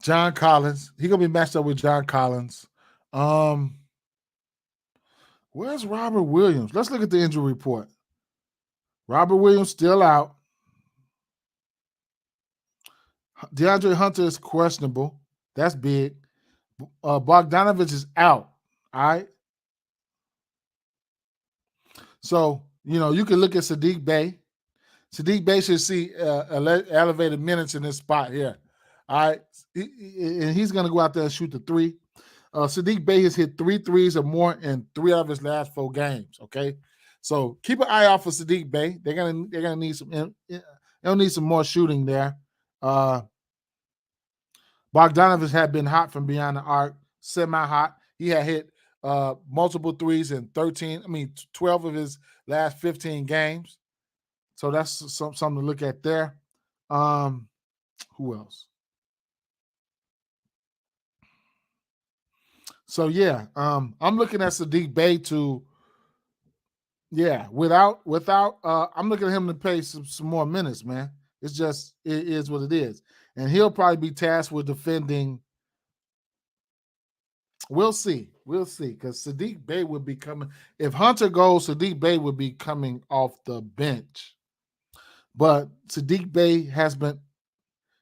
John Collins. He's gonna be matched up with John Collins. Where's Robert Williams? Let's look at the injury report. Robert Williams still out. DeAndre Hunter is questionable. That's big. Bogdanovich is out. All right. So, you can look at Sadiq Bey. Sadiq Bey should see elevated minutes in this spot here. All right. And he's going to go out there and shoot the 3. Sadiq Bey has hit 3 threes or more in 3 of his last 4 games. Okay. So keep an eye out for Sadiq Bey. They're gonna need they'll need some more shooting there. Bogdanovich had been hot from beyond the arc, semi-hot. He had hit multiple threes in 12 of his last 15 games. So that's something to look at there. Who else? So yeah, I'm looking at Sadiq Bey to, without I'm looking at him to play some more minutes, man. It's just it is what it is, and he'll probably be tasked with defending. We'll see, because Sadiq Bey would be coming. If Hunter goes, Sadiq Bey would be coming off the bench. But Sadiq Bey has been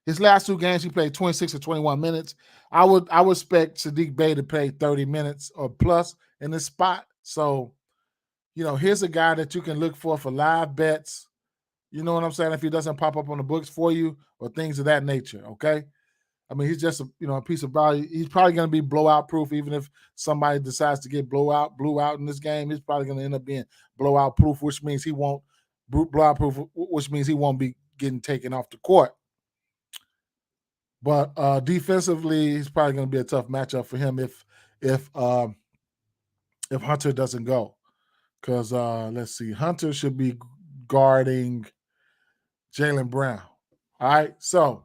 his last 2 games. He played 26 or 21 minutes. I would expect Sadiq Bey to play 30 minutes or plus in this spot. So, here's a guy that you can look for live bets. You know what I'm saying? If he doesn't pop up on the books for you or things of that nature, okay? I mean, he's just a piece of value. He's probably going to be blowout proof, even if somebody decides to get blew out in this game. He's probably going to end up being blowout proof, which means he won't blowout proof, which means he won't be getting taken off the court. But defensively, it's probably going to be a tough matchup for him if Hunter doesn't go. Because let's see, Hunter should be guarding Jaylen Brown. All right, so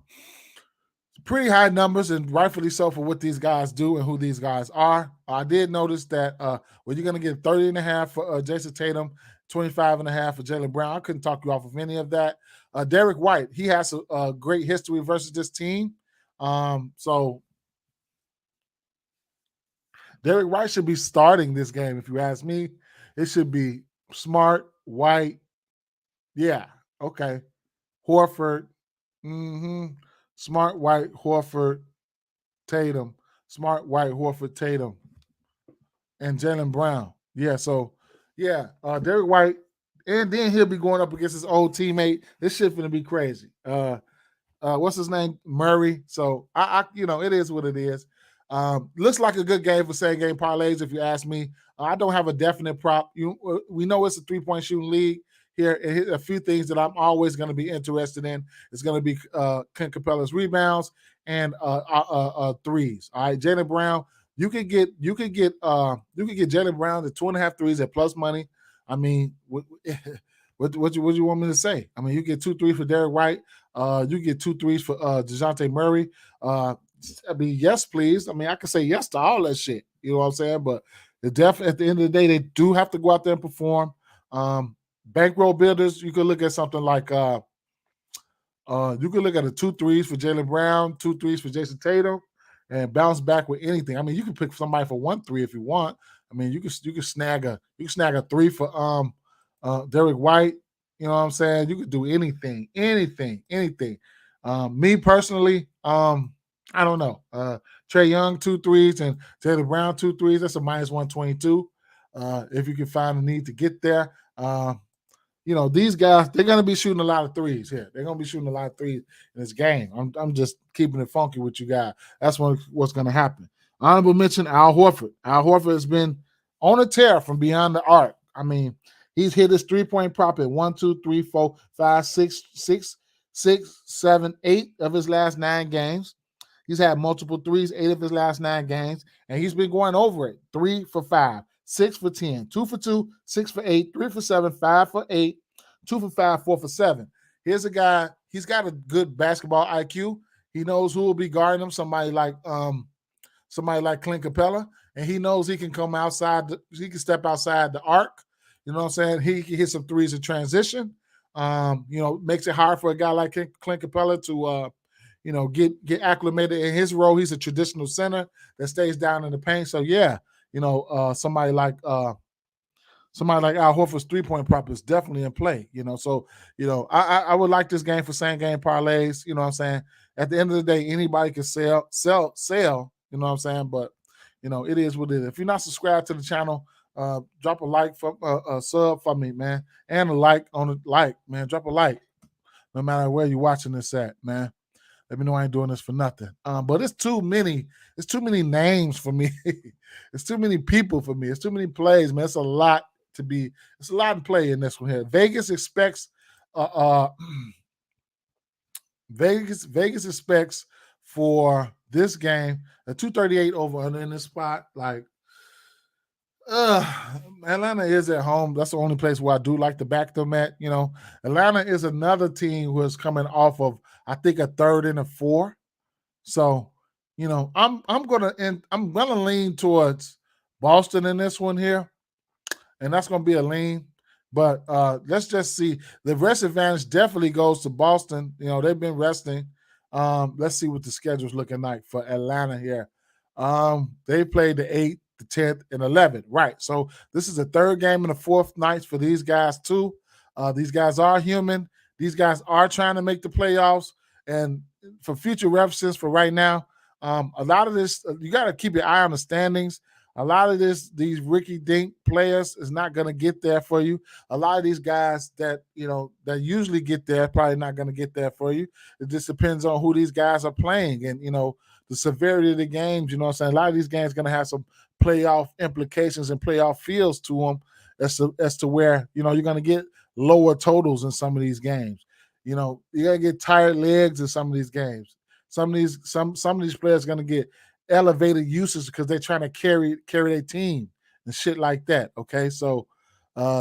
pretty high numbers, and rightfully so for what these guys do and who these guys are. I did notice that when you're going to get 30.5 for Jason Tatum, 25.5 for Jaylen Brown, I couldn't talk you off of any of that. Derek White, he has a great history versus this team. So Derek White should be starting this game, if you ask me. It should be Smart, White. Yeah, okay. Horford. Smart, White, Horford, Tatum. Smart, White, Horford, Tatum. And Jaylen Brown. Yeah, so, yeah, Derek White. And then he'll be going up against his old teammate. This shit's going to be crazy. What's his name? Murray. So, it is what it is. Looks like a good game for same game parlays, if you ask me. I don't have a definite prop. We know it's a 3-point shooting league here. And a few things that I'm always going to be interested in is going to be Clint Capella's rebounds and threes. All right, Jaylen Brown. You could get Jaylen Brown to 2.5 threes at plus money. I mean, what you want me to say? I mean, you get 2 3s for Derek White. You get 2 3s for DeJounte Murray. I mean, yes, please. I mean, I can say yes to all that shit. You know what I'm saying? But at the end of the day, they do have to go out there and perform. Bankroll builders, you could look at something like you could look at a 2 3s for Jaylen Brown, 2 3s for Jason Tatum, and bounce back with anything. I mean, you can pick somebody for 1 3 if you want. I mean, you can snag a 3 for Derek White. You know what I'm saying? You could do anything. Me personally, I don't know. Trae Young 2 3s and Jaylen Brown 2 3s. That's a minus 122. If you can find a need to get there. These guys, they're going to be shooting a lot of threes here. They're going to be shooting a lot of threes in this game. I'm just keeping it funky with you guys. That's what's going to happen. Honorable mention, Al Horford. Al Horford has been on a tear from beyond the arc. I mean, he's hit his 3-point prop at 1, 2, 3, 4, 5, 6, 7, 8 of his last 9 games. He's had multiple threes, 8 of his last 9 games, and he's been going over it. 3 for 5, 6 for 10, 2 for 2, 6 for 8, 3 for 7, 5 for 8, 2 for 5, 4 for 7. Here's a guy, he's got a good basketball IQ. He knows who will be guarding him, somebody like Clint Capella, and he knows he can come outside, he can step outside the arc. You know what I'm saying? He can hit some threes in transition. Makes it hard for a guy like Clint Capella to get acclimated in his role. He's a traditional center that stays down in the paint. So yeah, somebody like Al Horford's 3-point prop is definitely in play. I would like this game for same game parlays. You know what I'm saying? At the end of the day, anybody can sell. You know what I'm saying? But it is what it is. If you're not subscribed to the channel, drop a like for a sub for me, man, and a like on the like, man. Drop a like, no matter where you're watching this at, man. Let me know I ain't doing this for nothing. But it's too many names for me. It's too many people for me. It's too many plays, man. It's a lot to play in this one here. Vegas expects for this game a 238 over under in this spot. Like Atlanta is at home. That's the only place where I do like to back them at. Atlanta is another team who is coming off of, I think, a 3rd and a 4. So, I'm gonna lean towards Boston in this one here, and that's gonna be a lean. But let's just see. The rest advantage definitely goes to Boston. They've been resting. Let's see what the schedule's looking like for Atlanta here. They played the 8th, the 10th, and 11th. Right. So this is the 3rd game in the 4th nights for these guys too. These guys are human. These guys are trying to make the playoffs. And for future references, for right now, a lot of this, you got to keep your eye on the standings. A lot of these Ricky Dink players is not going to get there for you. A lot of these guys that usually get there probably not going to get there for you. It just depends on who these guys are playing and the severity of the games. You know what I'm saying? A lot of these games are going to have some playoff implications and playoff feels to them as to where you're going to get lower totals in some of these games. You know, you gotta get tired legs in some of these games. Some of these players are gonna get elevated usage because they're trying to carry their team and shit like that. Okay, so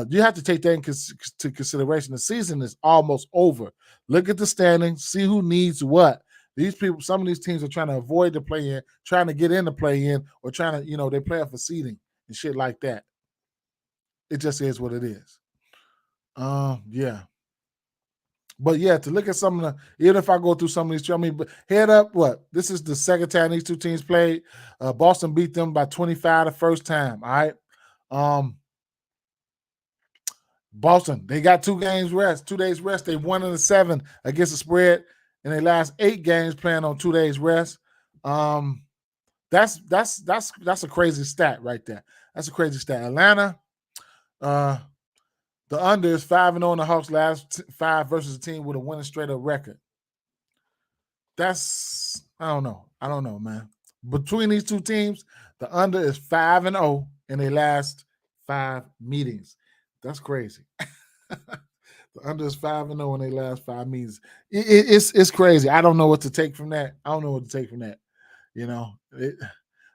you have to take that into consideration. The season is almost over. Look at the standings, see who needs what. These people, some of these teams are trying to avoid the play in, trying to get in the play in, or trying to, they're playing for seeding and shit like that. It just is what it is. Yeah. But yeah, to look at some of the, even if I go through some of these, I mean, but head up, what? This is the second time these two teams played. Boston beat them by 25 the first time. All right. Boston, they got 2 days rest. They won in the 7 against the spread in their last 8 games playing on 2 days rest. That's a crazy stat right there. That's a crazy stat. Atlanta, the under is 5-0 in the Hawks' last 5 versus a team with a winning straight up record. That's I don't know, man. Between these two teams, the under is 5-0 in their last 5 meetings. That's crazy. The under is 5-0 in their last 5 meetings. It's crazy. I don't know what to take from that.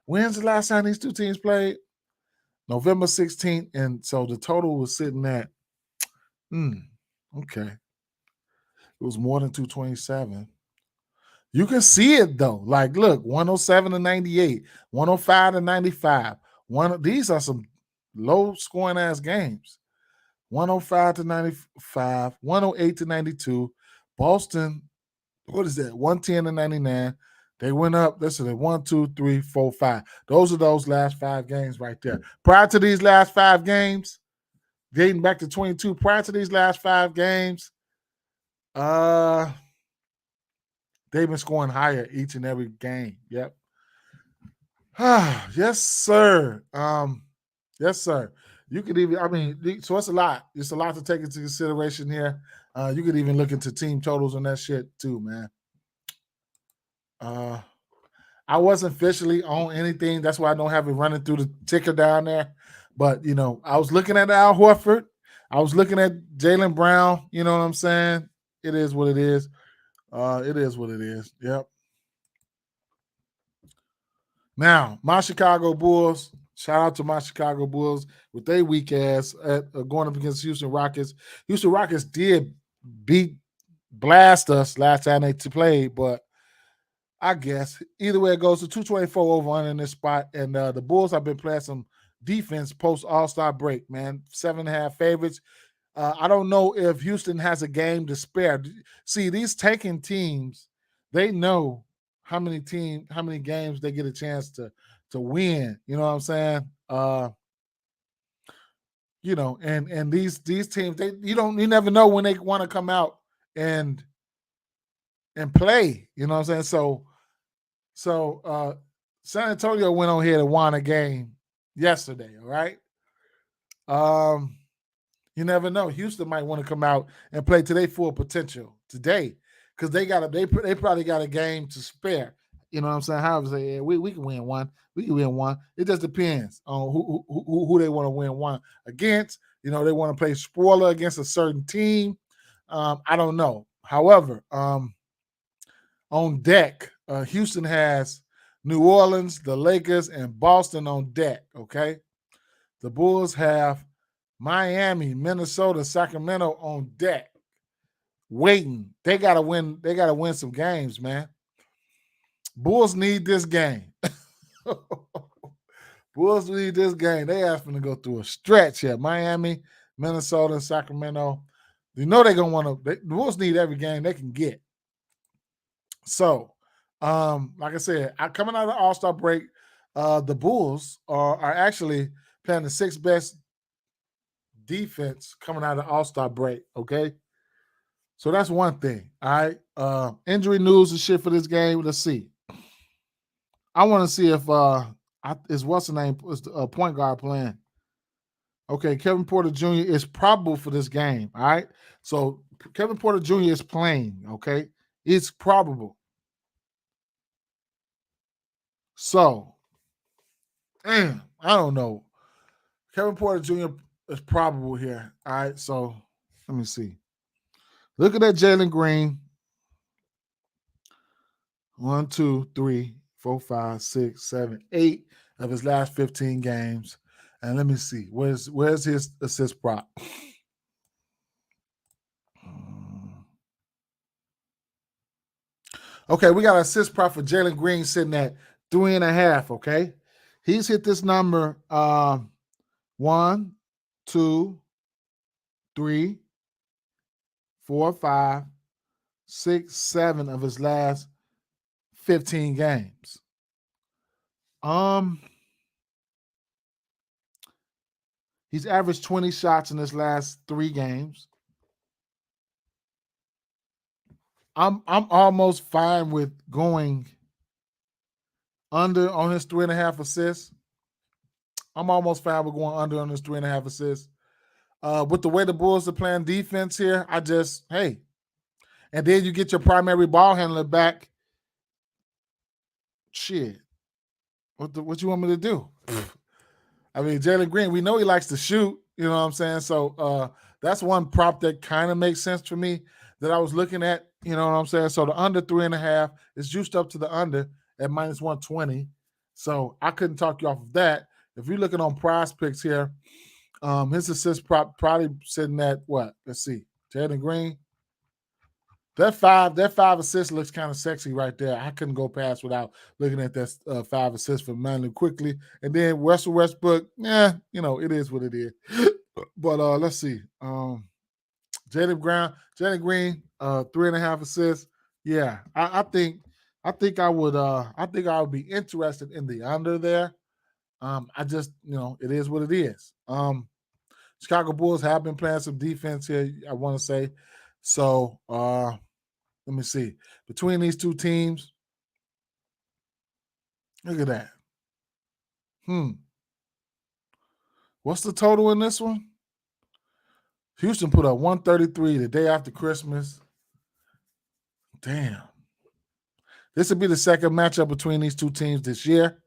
When's the last time these two teams played? November 16th, and so the total was sitting at okay. It was more than 227. You can see it though. Like, look, 107 to 98, 105 to 95. These are some low scoring ass games. 105 to 95, 108 to 92. Boston, what is that? 110 to 99. They went up. Listen, 1, 2, 3, 4, 5. Those are those last 5 games right there. Prior to these last 5 games, dating back to 22, prior to these last 5 games, they've been scoring higher each and every game. Yep. Yes, sir. Yes, sir. You could even, so it's a lot. It's a lot to take into consideration here. You could even look into team totals on that shit too, man. I wasn't officially on anything. That's why I don't have it running through the ticker down there. But, I was looking at Al Horford. I was looking at Jaylen Brown. You know what I'm saying? It is what it is. It is what it is. Yep. Now, my Chicago Bulls, shout out to my Chicago Bulls with their weak ass at going up against Houston Rockets. Houston Rockets did blast us last time they played, but I guess either way it goes to 224 over under in this spot. And the Bulls have been playing some defense post All-Star break, man. 7.5 favorites. I don't know if Houston has a game to spare. See, these tanking teams, they know how many games they get a chance to win. You know what I'm saying? And these teams, you never know when they want to come out and play. You know what I'm saying? So San Antonio went on here to win a game yesterday. All right. You never know. Houston might want to come out and play to their full potential today because they probably got a game to spare. You know what I'm saying? However, we can win one. We can win one. It just depends on who they want to win one against. They want to play spoiler against a certain team. I don't know. However, on deck, Houston has New Orleans, the Lakers, and Boston on deck. Okay, the Bulls have Miami, Minnesota, Sacramento on deck, waiting. They gotta win. They gotta win some games, man. Bulls need this game. Bulls need this game. They asking to go through a stretch here. Miami, Minnesota, Sacramento. They're gonna want to. The Bulls need every game they can get. So, like I said, coming out of the All-Star break, the Bulls are actually playing the 6th best defense coming out of the All-Star break. Okay, so that's one thing. All right, injury news and shit for this game. Let's see. I want to see if is what's the name? Is the point guard playing? Okay, Kevin Porter Jr. is probable for this game. All right, so Kevin Porter Jr. is playing. Okay, it's probable. So, I don't know. Kevin Porter Jr. is probable here. All right, so let me see. Looking at Jalen Green. 1, 2, 3, 4, 5, 6, 7, 8 of his last 15 games. And let me see. Where's his assist prop? Okay, we got an assist prop for Jalen Green sitting at 3.5. Okay. He's hit this number 1, 2, 3, 4, 5, 6, 7 of his last 15 games. He's averaged 20 shots in his last 3 games. I'm almost fine with going under on his 3.5 assists. I'm almost fine with going under on his 3.5 assists. With the way the Bulls are playing defense here, and then you get your primary ball handler back. Shit. What you want me to do? I mean, Jalen Green, we know he likes to shoot, you know what I'm saying? So that's one prop that kind of makes sense for me that I was looking at, you know what I'm saying? So the under 3.5 is juiced up to the under at minus 120. So I couldn't talk you off of that. If you're looking on PrizePicks here, his assist prop probably sitting at what? Let's see. Jalen Green. That five assists looks kind of sexy right there. I couldn't go past without looking at that 5 assists for Manly quickly. And then Russell Westbrook, it is what it is. But let's see. Jalen Green, 3.5 assists. Yeah, I think I would be interested in the under there. It is what it is. Chicago Bulls have been playing some defense here, I want to say. So let me see. Between these two teams, look at that. What's the total in this one? Houston put up 133 the day after Christmas. Damn. This would be the second matchup between these two teams this year.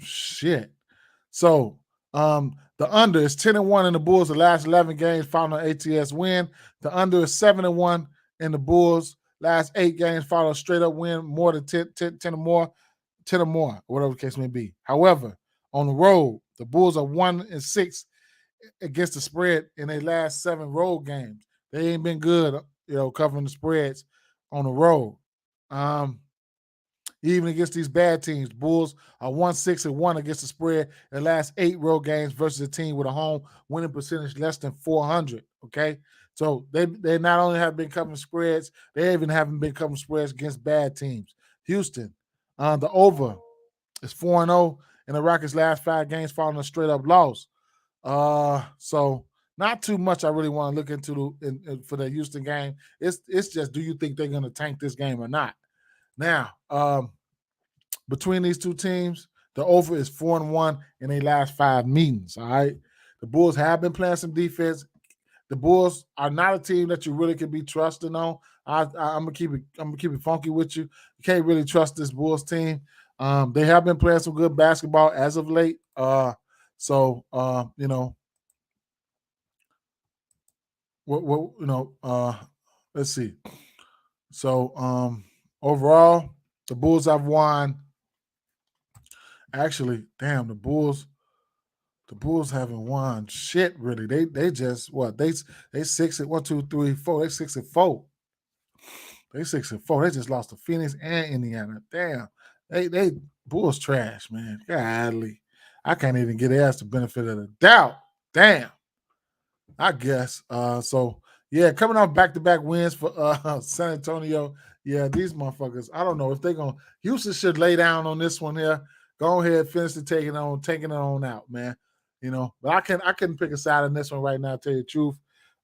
Shit. So, the under is 10-1 in the Bulls. The last 11 games following an ATS win. The under is 7-1 in the Bulls. Last 8 games following a straight up win, more than 10 or more, whatever the case may be. However, on the road, the Bulls are 1-6 against the spread in their last 7 road games. They ain't been good, covering the spreads on the road. Even against these bad teams, Bulls are 1-6-1 against the spread in the last 8 road games versus a team with a home winning percentage less than 400. Okay, so they not only have been covering spreads, they even haven't been covering spreads against bad teams. Houston, the over is 4-0 in the Rockets' last 5 games following a straight up loss. So not too much I really want to look into for the Houston game. It's just, do you think they're going to tank this game or not? Now, between these two teams, the over is 4-1 in their last 5 meetings. All right, the Bulls have been playing some defense. The Bulls are not a team that you really can be trusting on. I'm gonna keep it funky with you. You can't really trust this Bulls team. They have been playing some good basketball as of late. Let's see. So overall, the Bulls have won. Actually, damn, the Bulls haven't won shit really. They just they 6 at 1, 2, 3, 4. They 6-4. They 6-4. They just lost to Phoenix and Indiana. Damn. They Bulls trash, man. Godly. I can't even get ass the benefit of the doubt. Damn. I guess. Yeah, coming off back-to-back wins for San Antonio. Yeah, these motherfuckers. I don't know if they're gonna. Houston should lay down on this one here. Go ahead, finish the taking it on out, man. But I couldn't pick a side on this one right now, to tell you the truth.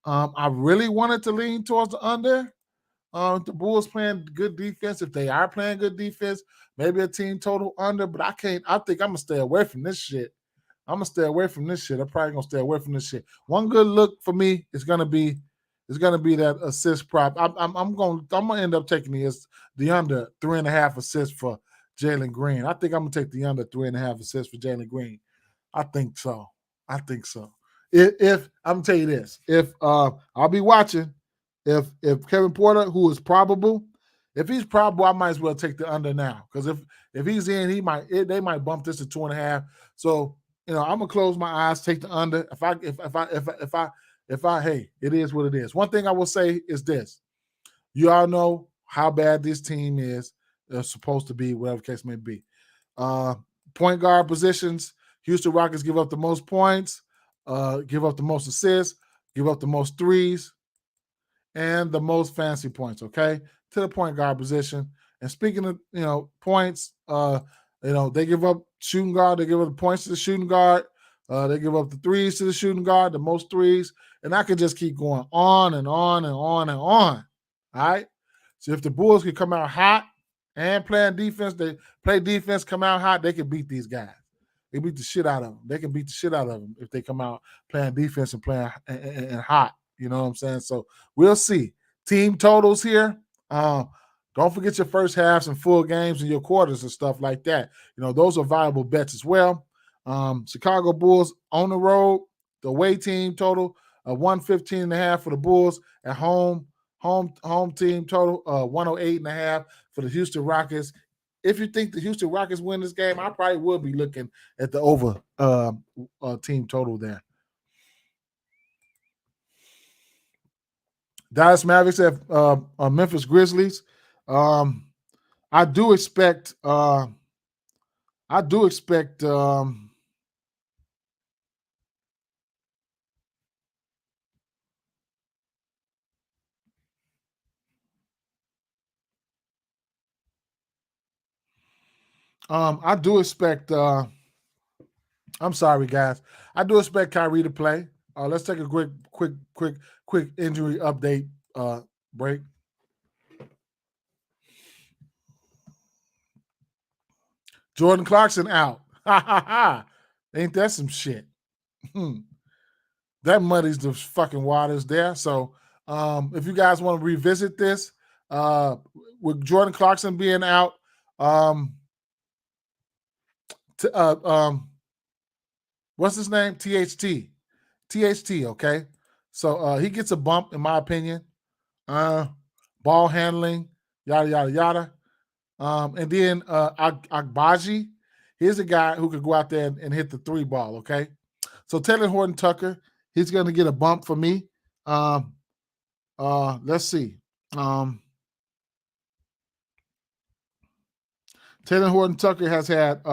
I really wanted to lean towards the under. The Bulls playing good defense. If they are playing good defense, maybe a team total under, but I think I'm gonna stay away from this shit. I'm probably gonna stay away from this shit. One good look for me is gonna be that assist prop. I'm gonna end up taking the under 3.5 assists for Jalen Green. I think I'm gonna take the under 3.5 assists for Jalen Green. I think so. If I'm gonna tell you this, if I'll be watching, if Kevin Porter, who is probable, if he's probable, I might as well take the under now, because if he's in, they might bump this to 2.5. So I'm gonna close my eyes, take the under. If I hey, it is what it is. One thing I will say is this: you all know how bad this team is. They're supposed to be, whatever the case may be. Point guard positions, Houston Rockets give up the most points, give up the most assists, give up the most threes, and the most fancy points, okay, to the point guard position. And speaking of, points, they give up shooting guard, they give up the points to the shooting guard, they give up the threes to the shooting guard, the most threes, and I could just keep going on and on and on and on. All right. So if the Bulls could come out hot and playing defense, they play defense, come out hot, they can beat these guys. They beat the shit out of them. They can beat the shit out of them if they come out playing defense and playing and hot. You know what I'm saying? So we'll see. Team totals here. Don't forget your first halves and full games and your quarters and stuff like that. Those are viable bets as well. Chicago Bulls on the road, the away team total 115.5 for the Bulls. At home team total 108.5 for the Houston Rockets. If you think the Houston Rockets win this game, I probably will be looking at the over team total there. Dallas Mavericks at Memphis Grizzlies. I do expect. I do expect. I'm sorry, guys. I do expect Kyrie to play. Let's take a quick injury update break. Jordan Clarkson out. Ain't that some shit? That muddies the fucking waters there. So if you guys want to revisit this, with Jordan Clarkson being out, what's his name? THT, okay? So he gets a bump, in my opinion. Ball handling, yada, yada, yada. And then Agbaji, here's a guy who could go out there and hit the three ball, okay? So Taylor Horton Tucker, he's going to get a bump for me. Let's see. Taylor Horton Tucker has had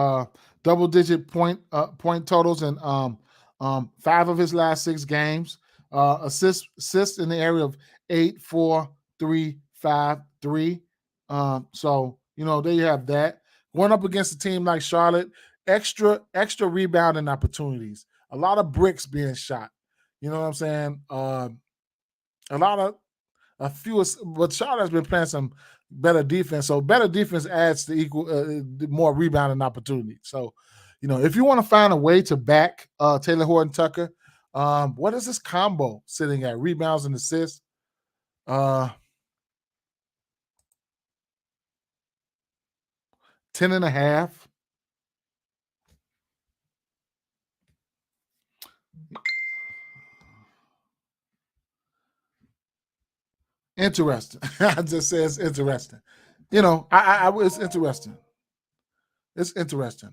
double-digit point totals in 5 of his last 6 games. Assists in the area of 8, 4, 3, 5, 3. So there you have that. Going up against a team like Charlotte, extra rebounding opportunities. A lot of bricks being shot. You know what I'm saying? A few, but Charlotte's been playing some better defense. So better defense adds to equal more rebounding opportunity. So, if you want to find a way to back Taylor Horton Tucker, what is this combo sitting at? Rebounds and assists. 10.5. Interesting. I just say it's interesting. It's interesting. It's interesting.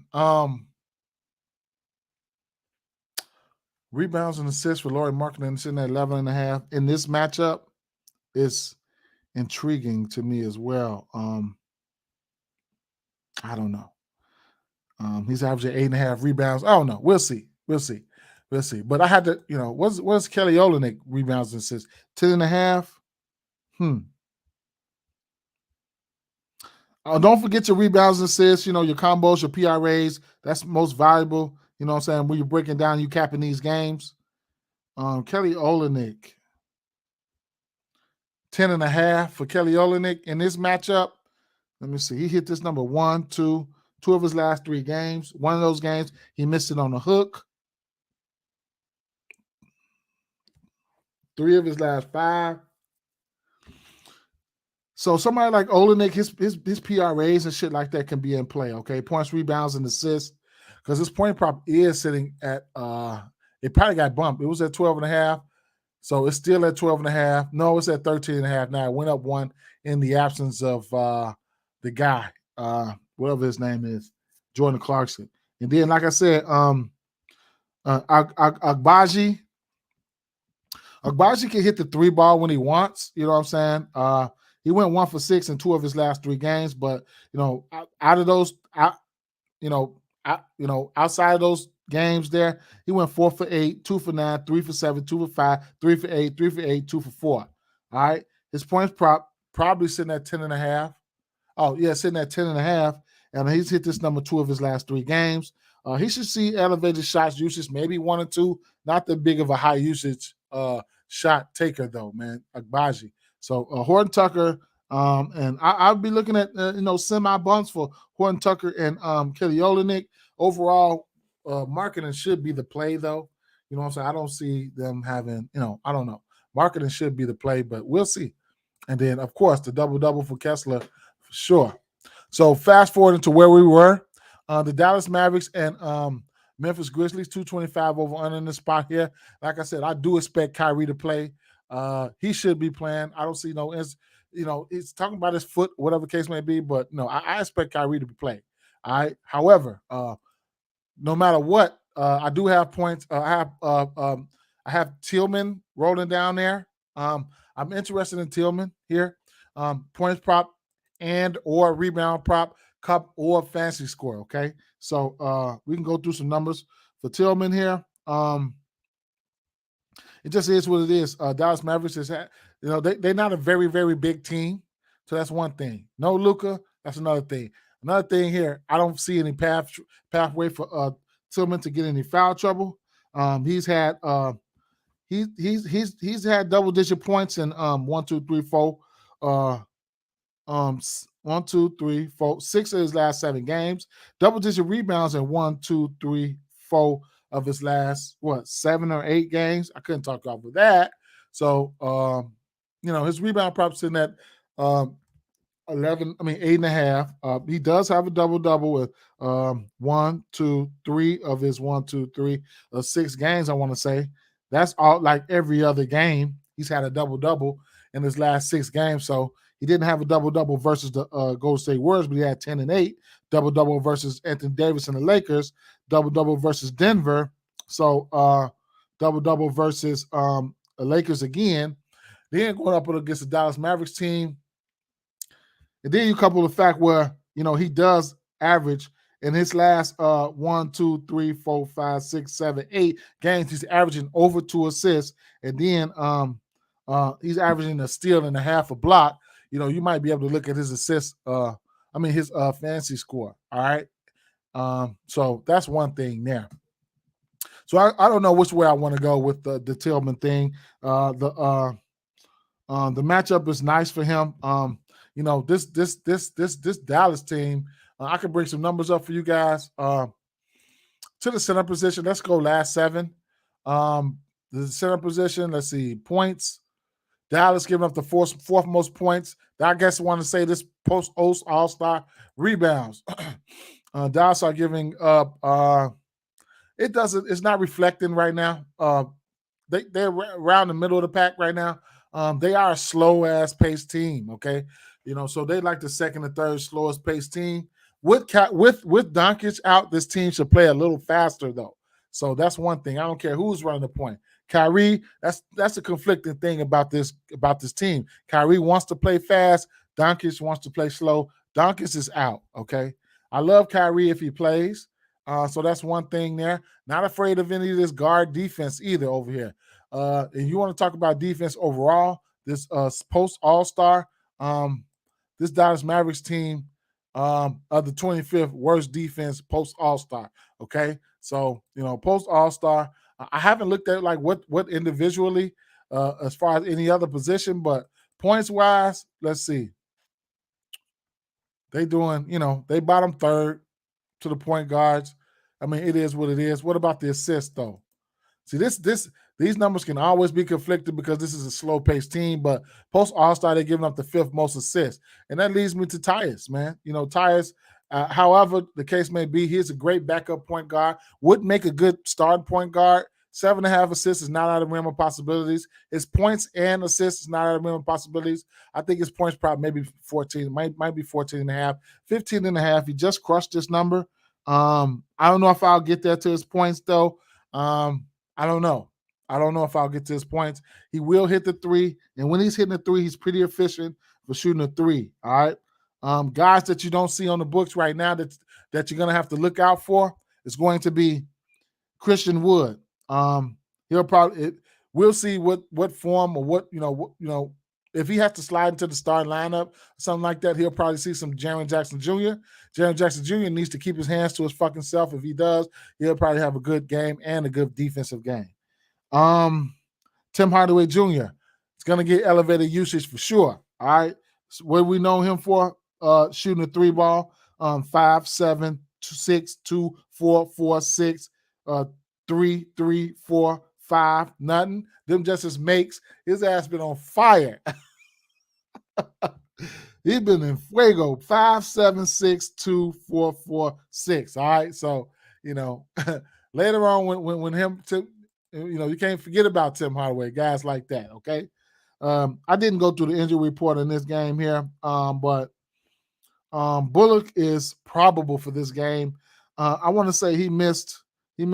Rebounds and assists for Lauri Markkanen sitting at 11.5 in this matchup is intriguing to me as well. I don't know. He's averaging 8.5 rebounds. I don't know. We'll see. But I had to, what's Kelly Olynyk rebounds and assists? 10.5. Don't forget your rebounds and assists, your combos, your PRAs. That's most valuable. You know what I'm saying? When you're breaking down, you capping these games. Kelly Olynyk. 10.5 for Kelly Olynyk in this matchup. Let me see. He hit this number 1, 2 of his last 3 games. One of those games, he missed it on the hook. 3 of his last 5. So somebody like Olynyk, his PRAs and shit like that can be in play, okay? Points, rebounds, and assists. Because his point prop is sitting at, it probably got bumped. It was at 12.5. So it's still at 12.5. No, it's at 13.5 now. It went up one in the absence of the guy, whatever his name is, Jordan Clarkson. And then, like I said, Agbaji can hit the 3-ball when he wants. You know what I'm saying? He went 1 for 6 in 2 of his last 3 games, but out of those, outside of those games there, he went 4 for 8, 2 for 9, 3 for 7, 2 for 5, 3 for 8, 3 for 8, 2 for 4. All right. His points probably sitting at 10.5. Oh, yeah, sitting at 10.5. And he's hit this number 2 of his last 3 games. He should see elevated shots usage, maybe 1 or 2. Not that big of a high usage shot taker, though, man. Agbaji. So Horton Tucker, and I'll be looking at semi-bumps for Horton Tucker and Kelly Olynyk. Overall, marketing should be the play, though. You know what I'm saying? I don't see them having, I don't know. Marketing should be the play, but we'll see. And then, of course, the double-double for Kessler, for sure. So fast forward to where we were. The Dallas Mavericks and Memphis Grizzlies, 225 over under in the spot here. Like I said, I do expect Kyrie to play. He should be playing. I don't see he's talking about his foot, whatever the case may be, but no, I expect Kyrie to be playing. All right. However, no matter what, I do have points. I have Tillman rolling down there. I'm interested in Tillman here. Points prop and or rebound prop, cup or fantasy score. Okay, so we can go through some numbers for Tillman here. It just is what it is. Dallas Mavericks is, they're not a very, very big team, so that's one thing. No Luka, that's another thing. Another thing here, I don't see any pathway for Tillman to get any foul trouble. He's had he's had double-digit points in 1, 2, 3, 4. 1, 2, 3, 4, 6 of his last 7 games. Double-digit rebounds in 1, 2, 3, 4 of his last 7 or 8 games. I couldn't talk off of that. So his rebound props in that 8.5. He does have a double-double with 1, 2, 3 of his 1, 2, 3 6 games, I want to say. That's all, like every other game. He's had a double-double in his last 6 games. So he didn't have a double-double versus the Golden State Warriors, but he had 10 and 8. Double-double versus Anthony Davis and the Lakers. Double-double versus Denver. So double-double versus the Lakers again. Then going up against the Dallas Mavericks team. And then you couple the fact where, he does average in his last 1, 2, 3, 4, 5, 6, 7, 8 games, he's averaging over 2 assists. And then he's averaging a steal and a half a block. You might be able to look at his assists, his fantasy score. All right. So that's one thing there. So I don't know which way I want to go with the Tillman thing. The matchup is nice for him. This Dallas team, I can bring some numbers up for you guys. To the center position, let's go last 7. The center position, let's see, points. Dallas giving up the fourth most points. I guess I want to say this post All-Star rebounds. Dallas are giving up. It's not reflecting right now. They're around the middle of the pack right now. They are a slow ass paced team. Okay, so they like the second and third slowest paced team. With Doncic out, this team should play a little faster though. So that's one thing. I don't care who's running the point. Kyrie, that's a conflicting thing about this team. Kyrie wants to play fast. Doncic wants to play slow. Doncic is out. Okay, I love Kyrie if he plays. So that's one thing there. Not afraid of any of this guard defense either over here. And you want to talk about defense overall? This post All-Star, this Dallas Mavericks team of the 25th worst defense post All-Star. Okay, so post All-Star. I haven't looked at like what individually as far as any other position, but points wise, let's see. They doing, they bottom third to the point guards. It is what it is. What about the assists though? See, these numbers can always be conflicted because this is a slow-paced team, but post All-Star, they're giving up the 5th most assists. And that leads me to Tyus, man. Tyus, however the case may be, he's a great backup point guard. Would make a good starting point guard. 7.5 assists is not out of the realm of possibilities. His points and assists is not out of the realm of possibilities. I think his points probably maybe 14, might be 14.5, 15.5. He just crushed this number. I don't know if I'll get there to his points though. I don't know. I don't know if I'll get to his points. He will hit the three, and when he's hitting the three, he's pretty efficient for shooting a three. All right. Guys that you don't see on the books right now that you're gonna have to look out for is going to be Christian Wood. He'll probably we'll see what form or what if he has to slide into the starting lineup, something like that, he'll probably see some Jaren Jackson Jr. Jaren Jackson Jr. needs to keep his hands to his fucking self. If he does, he'll probably have a good game and a good defensive game. Tim Hardaway Jr. is going to get elevated usage for sure. All right. So what we know him for? Shooting a three ball, 5, 7, 6, 2, 4, 4, 6, 3, 3, 4, 5, nothing. Them just his makes. His ass been on fire. He's been in fuego. 5, 7, 6, 2, 4, 4, 6. All right. So, later on when him to you can't forget about Tim Hardaway, guys like that. Okay. I didn't go through the injury report in this game here. But Bullock is probable for this game. I want to say he missed. I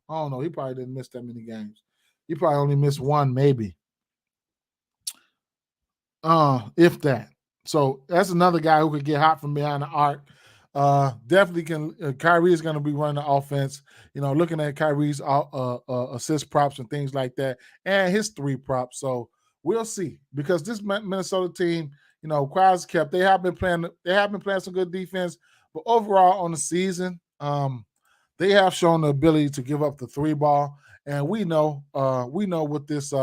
don't know. He probably didn't miss that many games. He probably only missed one, maybe. If that. So that's another guy who could get hot from behind the arc. Definitely can. Kyrie is going to be running the offense. Looking at Kyrie's assist props and things like that, and his three props. So we'll see, because this Minnesota team, quiet as kept. They have been playing some good defense, but overall on the season, they have shown the ability to give up the three ball, and we know what this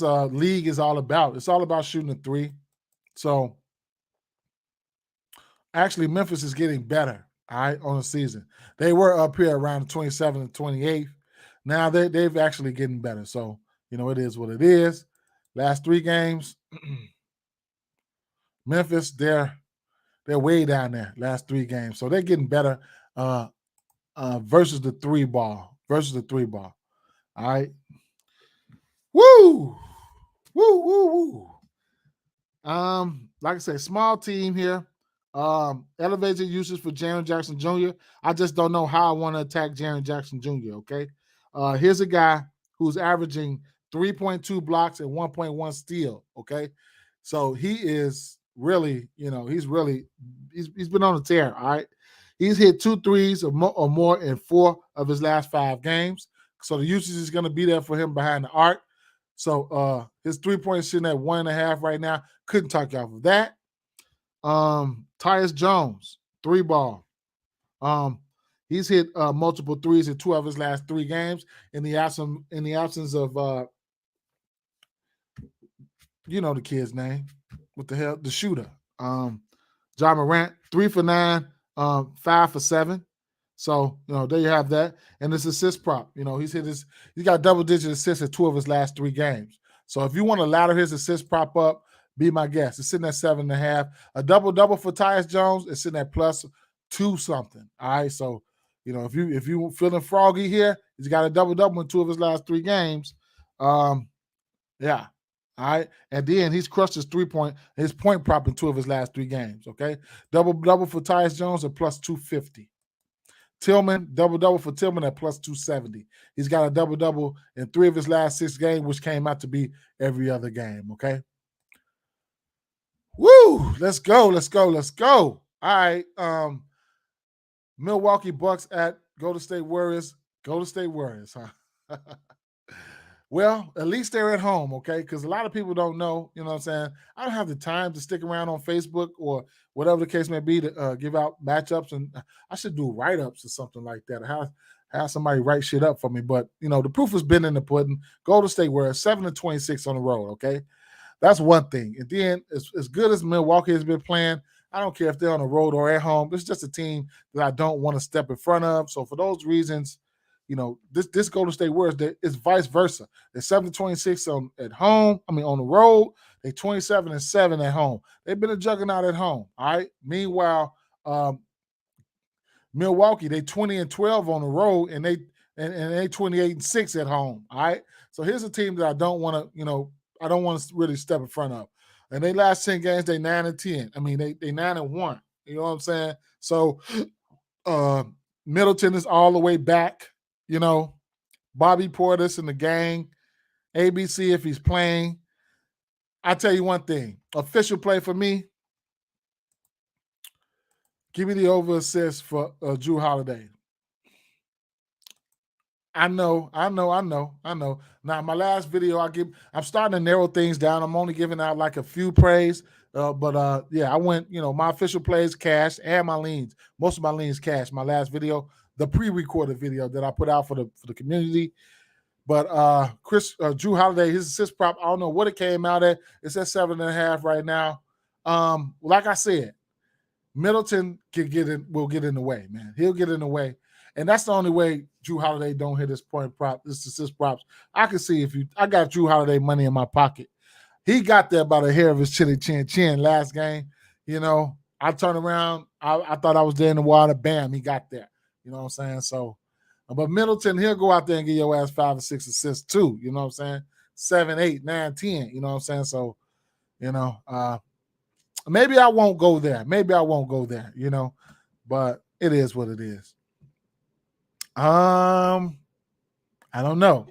league is all about. It's all about shooting a three. So actually, Memphis is getting better, all right, on the season. They were up here around the 27th and 28th. Now they've actually getting better. So, it is what it is. Last 3 games, Memphis, they're way down there, last 3 games. So they're getting better versus the three ball. All right. Woo! Woo, woo, woo. Like I say, small team here. Elevated usage for Jaren Jackson Jr. I just don't know how I want to attack Jaren Jackson Jr., okay? Here's a guy who's averaging 3.2 blocks and 1.1 steal, okay? So he is really, he's been on a tear, all right? He's hit 2 threes or more in 4 of his last 5 games. So the usage is going to be there for him behind the arc. So his 3-point sitting at 1.5 right now. Couldn't talk you off of that. Tyus Jones, 3 ball. He's hit multiple threes in 2 of his last 3 games. In the absence of the kid's name. What the hell? The shooter. Ja Morant, 3 for 9, 5 for 7. So, there you have that. And this assist prop, he's got double-digit assists in 2 of his last 3 games. So if you want to ladder his assist prop up, be my guest. It's sitting at 7.5. A double-double for Tyus Jones is sitting at +2 something. All right. So, if you feeling froggy here, he's got a double-double in 2 of his last 3 games. Yeah. All right. And then he's crushed his point prop in 2 of his last 3 games. Okay. Double-double for Tyus Jones at +250. Tillman, double-double for Tillman at +270. He's got a double-double in 3 of his last 6 games, which came out to be every other game, okay? Woo! Let's go. All right. Milwaukee Bucks at Golden State Warriors. Golden State Warriors, huh? Well, at least they're at home, okay? Because a lot of people don't know, you know what I'm saying? I don't have the time to stick around on Facebook or whatever the case may be to give out matchups, and I should do write-ups or something like that. Have somebody write shit up for me. But, the proof has been in the pudding. Golden State Warriors, 7-26 on the road, okay? That's one thing. And then, as good as Milwaukee has been playing, I don't care if they're on the road or at home. It's just a team that I don't want to step in front of. So for those reasons, this Golden State Warriors, it's vice versa. They're 7-26 at home. I mean, on the road, they're 27-7 at home. They've been a juggernaut at home. All right. Meanwhile, Milwaukee, they 20-12 on the road, and they 28-6 at home. All right. So here's a team that I don't want to, I don't want to really step in front of. And they last 10 games, they 9-10. I mean, they 9-1. You know what I'm saying? So Middleton is all the way back. Bobby Portis and the gang, ABC if he's playing. I tell you one thing, official play for me. Give me the over assist for Jrue Holiday. I know. Now, my last video, I'm starting to narrow things down. I'm only giving out like a few plays. But I went, my official plays cash and my leans. Most of my leans cash. My last video, the pre-recorded video that I put out for the community. But Jrue Holiday, his assist prop, I don't know what it came out at. It's at 7.5 right now. Like I said, Middleton will get in the way, man. He'll get in the way. And that's the only way Jrue Holiday don't hit his point prop. This assist props. I can see I got Jrue Holiday money in my pocket. He got there by the hair of his chili chin last game. I turned around. I thought I was there in the water. Bam, he got there. You know what I'm saying? So, but Middleton, he'll go out there and get your ass 5 or 6 assists too. You know what I'm saying? 7, 8, 9, 10. You know what I'm saying? So, maybe I won't go there. But it is what it is. I don't know.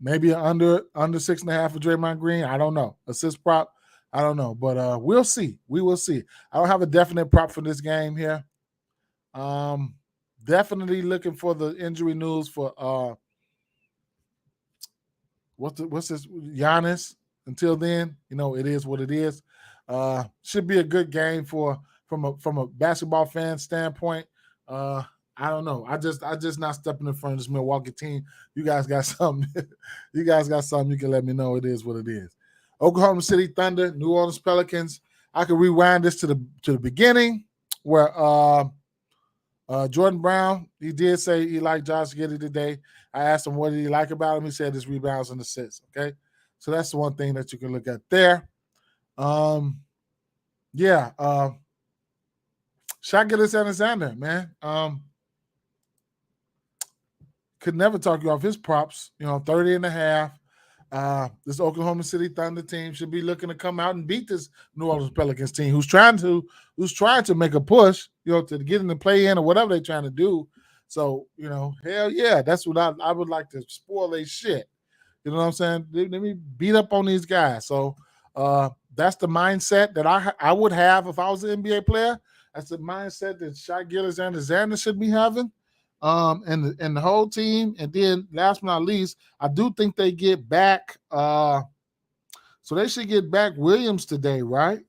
Maybe under 6.5 for Draymond Green. I don't know. Assist prop. I don't know. But we'll see. We will see. I don't have a definite prop for this game here. Definitely looking for the injury news for what's this Giannis. Until then, it is what it is. Should be a good game from a basketball fan standpoint. I don't know. I just not stepping in front of this Milwaukee team. You guys got something. You can let me know. It is what it is. Oklahoma City Thunder, New Orleans Pelicans. I can rewind this to the beginning where Jordan Brown, he did say he liked Josh Giddey today. I asked him what did he like about him. He said his rebounds and assists. Okay. So that's the one thing that you can look at there. Shai Gilgeous-Alexander, man. Could never talk you off his props, 30.5. This Oklahoma City Thunder team should be looking to come out and beat this New Orleans Pelicans team who's trying to make a push, to get in the play-in or whatever they're trying to do. So, hell yeah, that's what I would like to spoil their shit. You know what I'm saying? Let me beat up on these guys. So that's the mindset that I would have if I was an NBA player. That's the mindset that Shai Gilgeous-Alexander should be having. And the whole team. And then last but not least, I do think they get back. So they should get back Williams today, right?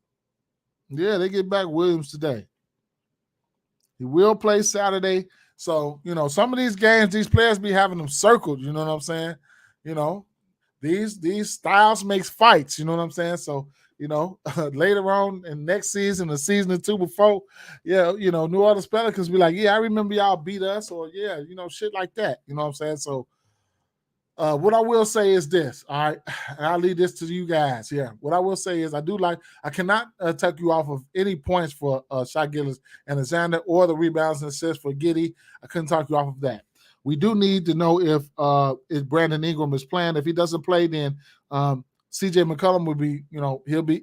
Yeah, they get back Williams today. He will play Saturday. So, some of these games, these players be having them circled. You know what I'm saying? These styles makes fights. You know what I'm saying? So, later on in next season, the season or two before, New Orleans Pelicans be like, yeah, I remember y'all beat us, or yeah, shit like that. You know what I'm saying? So, what I will say is this, all right, and I'll leave this to you guys. Yeah, what I will say is I cannot take you off of any points for Shai Gilgeous-Alexander or the rebounds and assists for Giddey. I couldn't talk you off of that. We do need to know if Brandon Ingram is playing. If he doesn't play, then CJ McCollum would be, it'll be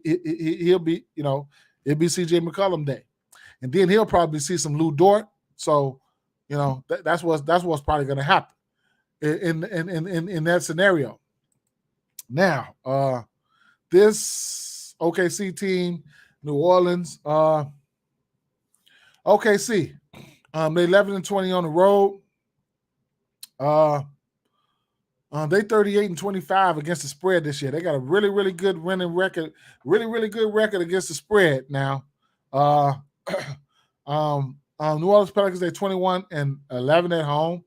CJ McCollum day. And then he'll probably see some Lou Dort. So, that's what's probably going to happen in that scenario. Now, this OKC team, New Orleans, OKC, they 11-20 on the road. They 38-25 against the spread this year. They got a really, really good winning record, really good record against the spread now. New Orleans Pelicans, they 21-11 at home.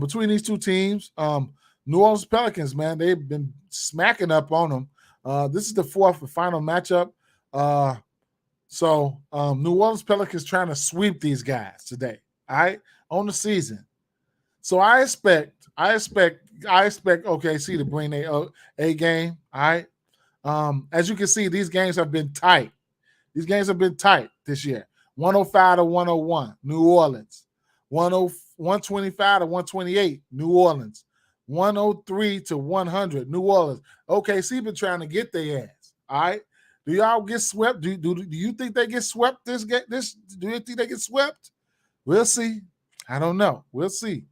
Between these two teams, New Orleans Pelicans, man, they've been smacking up on them. This is the fourth and final matchup. So New Orleans Pelicans trying to sweep these guys today, all right, on the season. So I expect OKC to bring a game. All right. As you can see, these games have been tight. These games have been tight this year. 105 to 101, New Orleans. 125 to 128, New Orleans. 103 to 100, New Orleans. OKC been trying to get their ass. All right. Do y'all get swept? Do you think they get swept this game? Do you think they get swept? We'll see. I don't know. We'll see.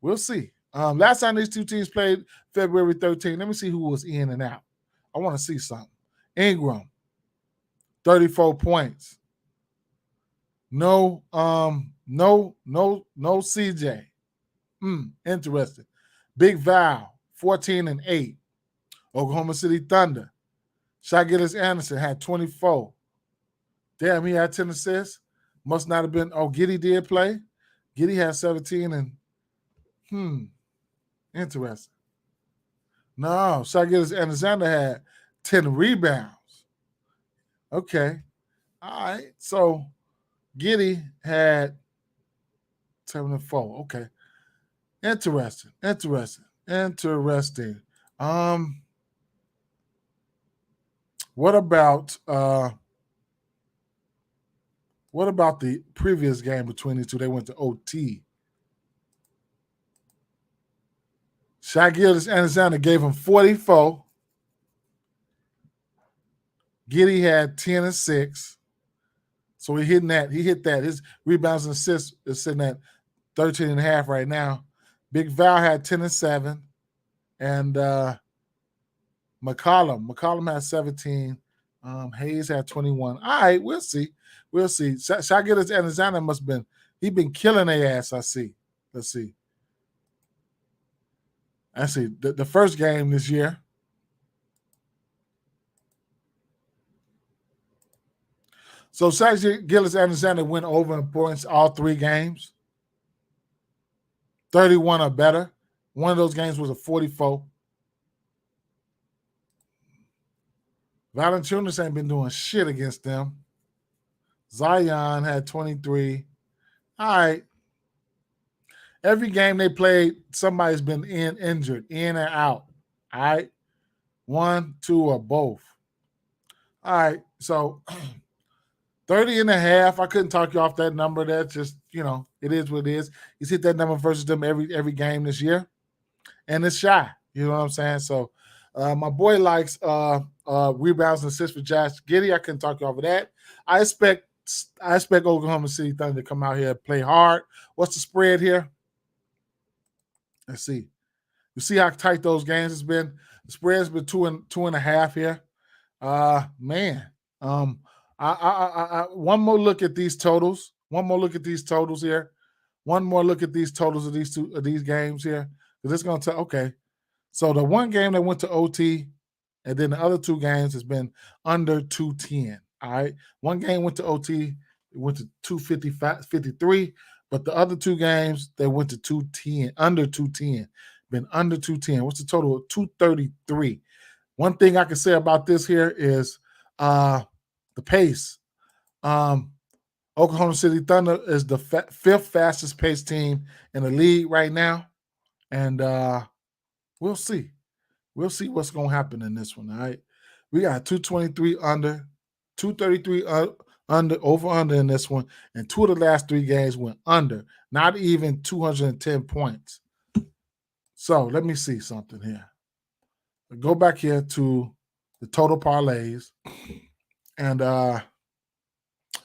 We'll see. Last time these two teams played, February 13th. Let me see who was in and out. I want to see something. Ingram, 34 points. No CJ. Interesting. Big Val, 14-8. Oklahoma City Thunder. Shai Gilgeous-Anderson had 24. Damn, he had 10 assists. Must not have been. Giddey did play. Giddey had 17 and interesting. No, Shai Gilgeous-Alexander had 10 rebounds. Okay. All right. So Giddey had 7 and 4. Okay. Interesting. What about the previous game between these two? They went to OT. Shai Gilgeous-Alexander gave him 44. Giddey had 10 and 6. So he hit that. His rebounds and assists is sitting at 13.5 right now. Big Val had 10 and 7. And McCollum had 17. Hayes had 21. All right, we'll see. Shai Gilgeous-Alexander must have been, he been killing their ass, I see. Let's see. The first game this year. So Shai Gilgeous-Alexander went over in points all 3 games. 31 or better. One of those games was a 44. Valanciunas ain't been doing shit against them. Zion had 23. All right. Every game they played, somebody's been injured, in and out. All right. 1, 2, or both. All right. So 30.5. I couldn't talk you off that number. That's just, it is what it is. He's hit that number versus them every game this year. And it's Shai. You know what I'm saying? So my boy likes rebounds and assists for Josh Giddey. I couldn't talk you off of that. I expect Oklahoma City Thunder to come out here and play hard. What's the spread here? Let's see. You see how tight those games has been? The spread's been 2.5 here. Man. I one more look at these totals. One more look at these totals here. One more look at these totals of these games here. Because it's gonna tell, okay. So the one game that went to OT, and then the other 2 games has been under 210. All right. One game went to OT, it went to 253, but the other 2 games they went to 210, under 210. Been under 210. What's the total? 233. One thing I can say about this here is the pace. Oklahoma City Thunder is the 5th fastest paced team in the league right now. And we'll see. We'll see what's going to happen in this one, all right? We got 223 under, 233 over in this one, and 2 of the last 3 games went under, not even 210 points. So let me see something here. Go back here to the total parlays, and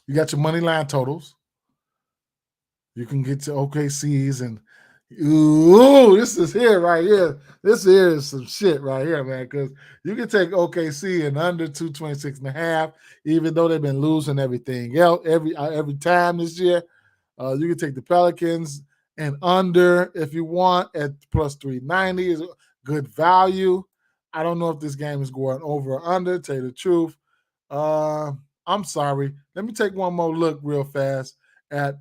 you got your money line totals. You can get to OKCs and this is here right here. This here is some shit right here, man, because you can take OKC and under 226.5, even though they've been losing everything else every time this year. You can take the Pelicans and under if you want at plus 390 is good value. I don't know if this game is going over or under, tell you the truth. I'm sorry. Let me take one more look real fast at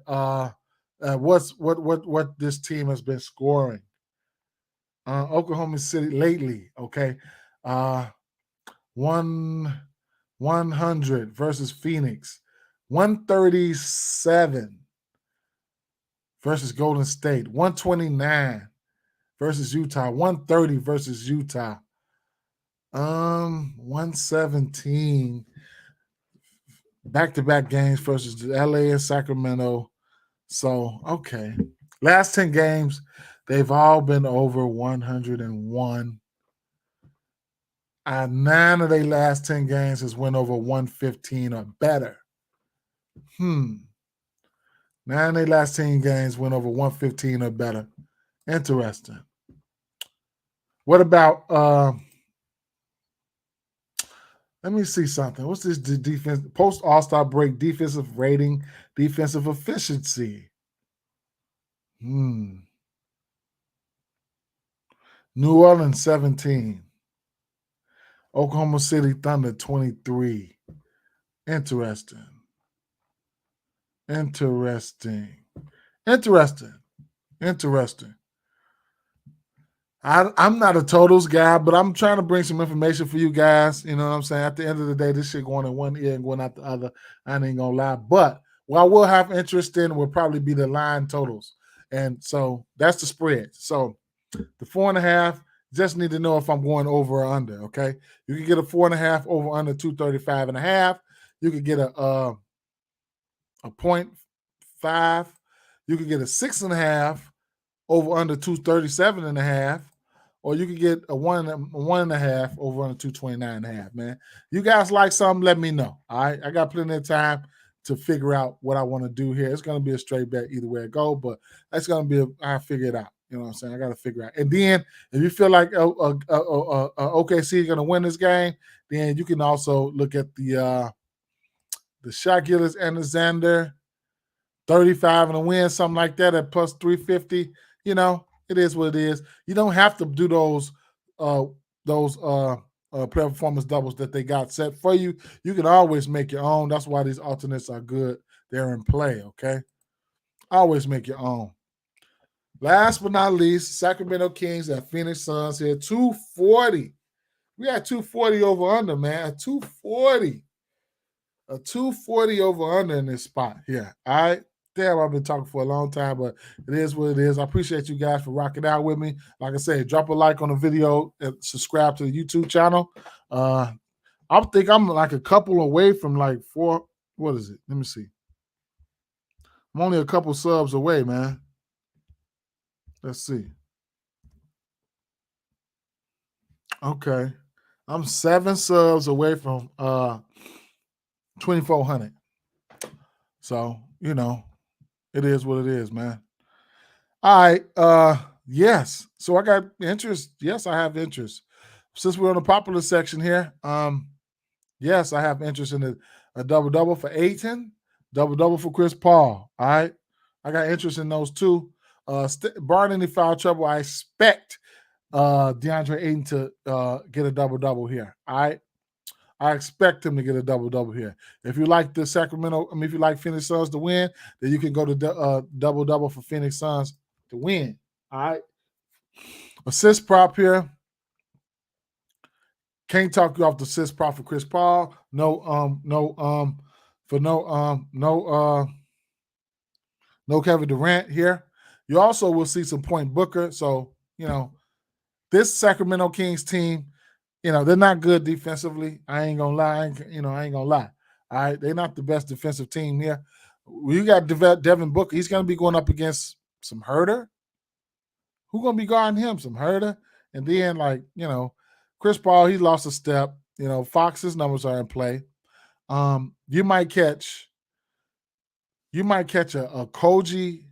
what this team has been scoring. Oklahoma City lately, okay. 100 versus Phoenix. 137 versus Golden State. 129 versus Utah. 130 versus Utah. 117 Back-to-back games versus LA and Sacramento. So, okay. Last 10 games, they've all been over 101. 9 of their last 10 games has went over 115 or better. 9 of their last 10 games went over 115 or better. Interesting. What about let me see something. What's this defense post All-Star break defensive rating, defensive efficiency? New Orleans 17. Oklahoma City Thunder 23. Interesting. I'm not a totals guy, but I'm trying to bring some information for you guys. You know what I'm saying? At the end of the day, this shit going in one ear and going out the other. I ain't gonna lie. But what I will have interest in will probably be the line totals. And so that's the spread. So the 4.5, just need to know if I'm going over or under. Okay. You can get a 4.5 over under 235.5. You could get a 0.5. You could get a 6.5 over under 237.5. Or you could get a 1.5 over under 229.5, man. You guys like something, let me know. All right. I got plenty of time to figure out what I want to do here. It's going to be a straight bet either way it go, but that's going to be I'll figure it out. You know what I'm saying? I got to figure out. And then if you feel like OKC is going to win this game, then you can also look at the Shaq Gilgeous Alexander 35 and a win, something like that at plus 350. You know, it is what it is. You don't have to do those player performance doubles that they got set for you. You can always make your own. That's why these alternates are good. They're in play, okay? Always make your own. Last but not least, Sacramento Kings and Phoenix Suns here, 240. We got 240 over under, man. A 240. A 240 over under in this spot here. All right. Damn, I've been talking for a long time, but it is what it is. I appreciate you guys for rocking out with me. Like I said, drop a like on the video and subscribe to the YouTube channel. I think I'm like a couple away from like 4. What is it? Let me see. I'm only a couple subs away, man. Let's see. Okay. I'm 7 subs away from 2,400. So, you know, it is what it is, man. All right. Yes. So I got interest. Yes, I have interest. Since we're on the popular section here, yes, I have interest in a double-double for Ayton, double-double for Chris Paul. All right. I got interest in those two. Barring any foul trouble, I expect DeAndre Ayton to get a double-double here. All right. I expect him to get a double-double here. If you like the if you like Phoenix Suns to win, then you can go to double-double for Phoenix Suns to win. All right. Assist prop here. Can't talk you off the assist prop for Chris Paul. No Kevin Durant here. You also will see some point Booker. So, you know, this Sacramento Kings team, you know, they're not good defensively. I ain't gonna lie. I ain't gonna lie. All right, they're not the best defensive team here. You got Devin Booker. He's gonna be going up against some Herter. Who's gonna be guarding him? Some Herter. And then, like, you know, Chris Paul, he lost a step. You know, Fox's numbers are in play. You might catch a Koji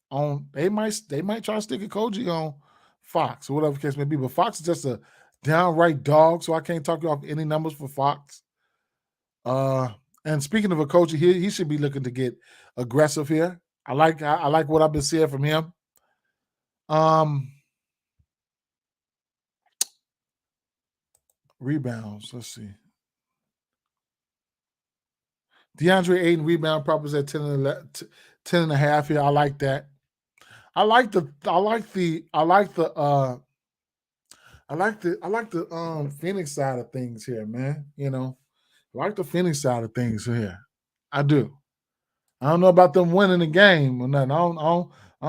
on. They might try to stick a Koji on Fox or whatever the case may be. But Fox is just a downright dog, so I can't talk you off any numbers for Fox. And speaking of a coach, he should be looking to get aggressive here. I like what I've been seeing from him. Rebounds. Let's see. DeAndre Ayton rebound prop is at 10.5 here. I like that. I like the Phoenix side of things here, man. You know, I like the Phoenix side of things here. I do. I don't know about them winning the game or nothing. I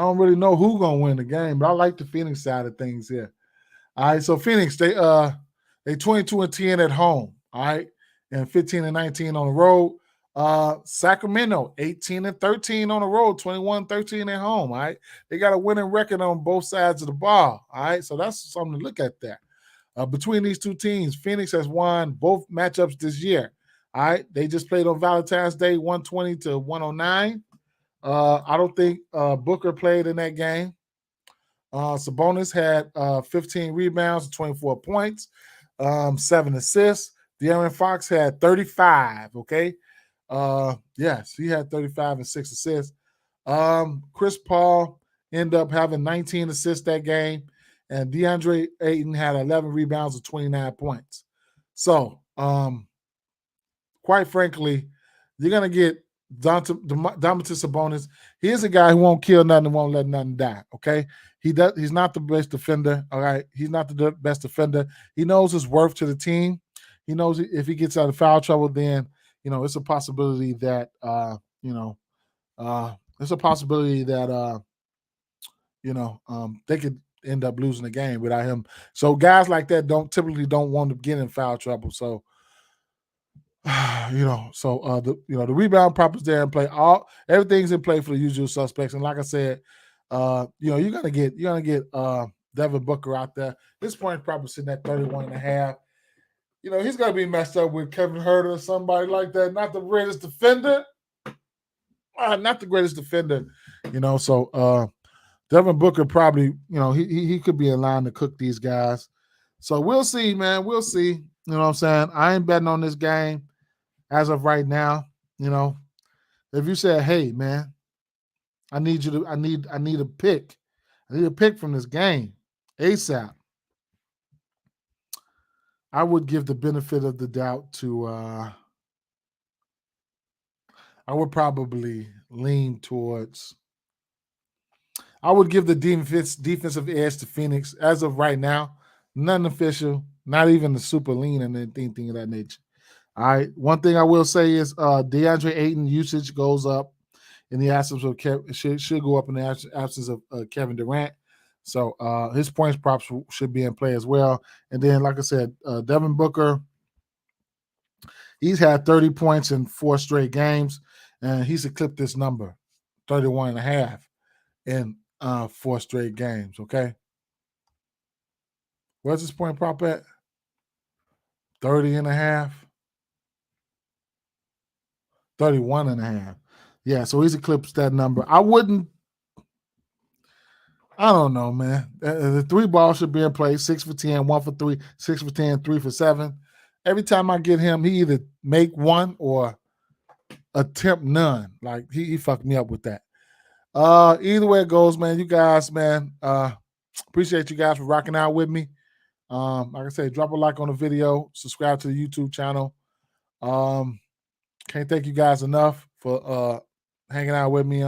don't really know who's gonna win the game, but I like the Phoenix side of things here. All right, so Phoenix, they 22-10 at home. All right, and 15-19 on the road. Sacramento, 18-13 on the road, 21-13 at home. All right. They got a winning record on both sides of the ball. All right. So that's something to look at there. Between these two teams, Phoenix has won both matchups this year. All right. They just played on Valentine's Day, 120-109. I don't think Booker played in that game. Sabonis had 15 rebounds, 24 points, 7 assists. De'Aaron Fox had 35, okay? Yes, he had 35 and 6 assists. Chris Paul ended up having 19 assists that game, and DeAndre Ayton had 11 rebounds and 29 points. So, quite frankly, you're going to get Domantas Sabonis. He's a guy who won't kill nothing and won't let nothing die, okay? He's not the best defender, all right? He's not the best defender. He knows his worth to the team. He knows if he gets out of foul trouble, then, it's a possibility that, they could end up losing the game without him. So guys like that typically don't want to get in foul trouble. So, the rebound prop is there in play. Everything's in play for the usual suspects. And like I said, you're gonna get Devin Booker out there. This point probably sitting at 31.5. He's gonna be messed up with Kevin Huerter or somebody like that. Not the greatest defender. So Devin Booker probably, he could be in line to cook these guys. So we'll see, man. We'll see. You know what I'm saying? I ain't betting on this game as of right now. If you said, hey, man, I need a pick. I need a pick from this game ASAP. I would give the benefit of the doubt to I would probably lean towards I would give the defensive edge to Phoenix as of right now. Nothing official, not even the super lean and anything of that nature. All right. One thing I will say is DeAndre Ayton usage goes up in the absence of should go up in the absence of Kevin Durant. So his points props should be in play as well. And then, like I said, Devin Booker, he's had 30 points in 4 straight games, and he's eclipsed this number, 31.5 in 4 straight games. Okay. Where's his point prop at? 30.5. 31.5. Yeah, so he's eclipsed that number. I don't know, man. The 3 ball should be in play. 6 for 10, 1 for 3, 6 for 10, 3 for 7. Every time I get him, he either make one or attempt none. Like he fucked me up with that. Either way it goes, man. You guys, man, appreciate you guys for rocking out with me. Like I said, drop a like on the video, subscribe to the YouTube channel. Can't thank you guys enough for hanging out with me.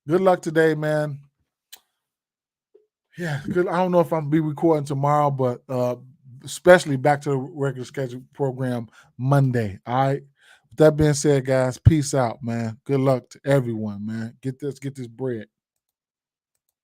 Good luck today, man. Yeah, good. I don't know if I'm gonna be recording tomorrow, but especially back to the regular schedule program Monday. All right. With that being said, guys, peace out, man. Good luck to everyone, man. Get this bread.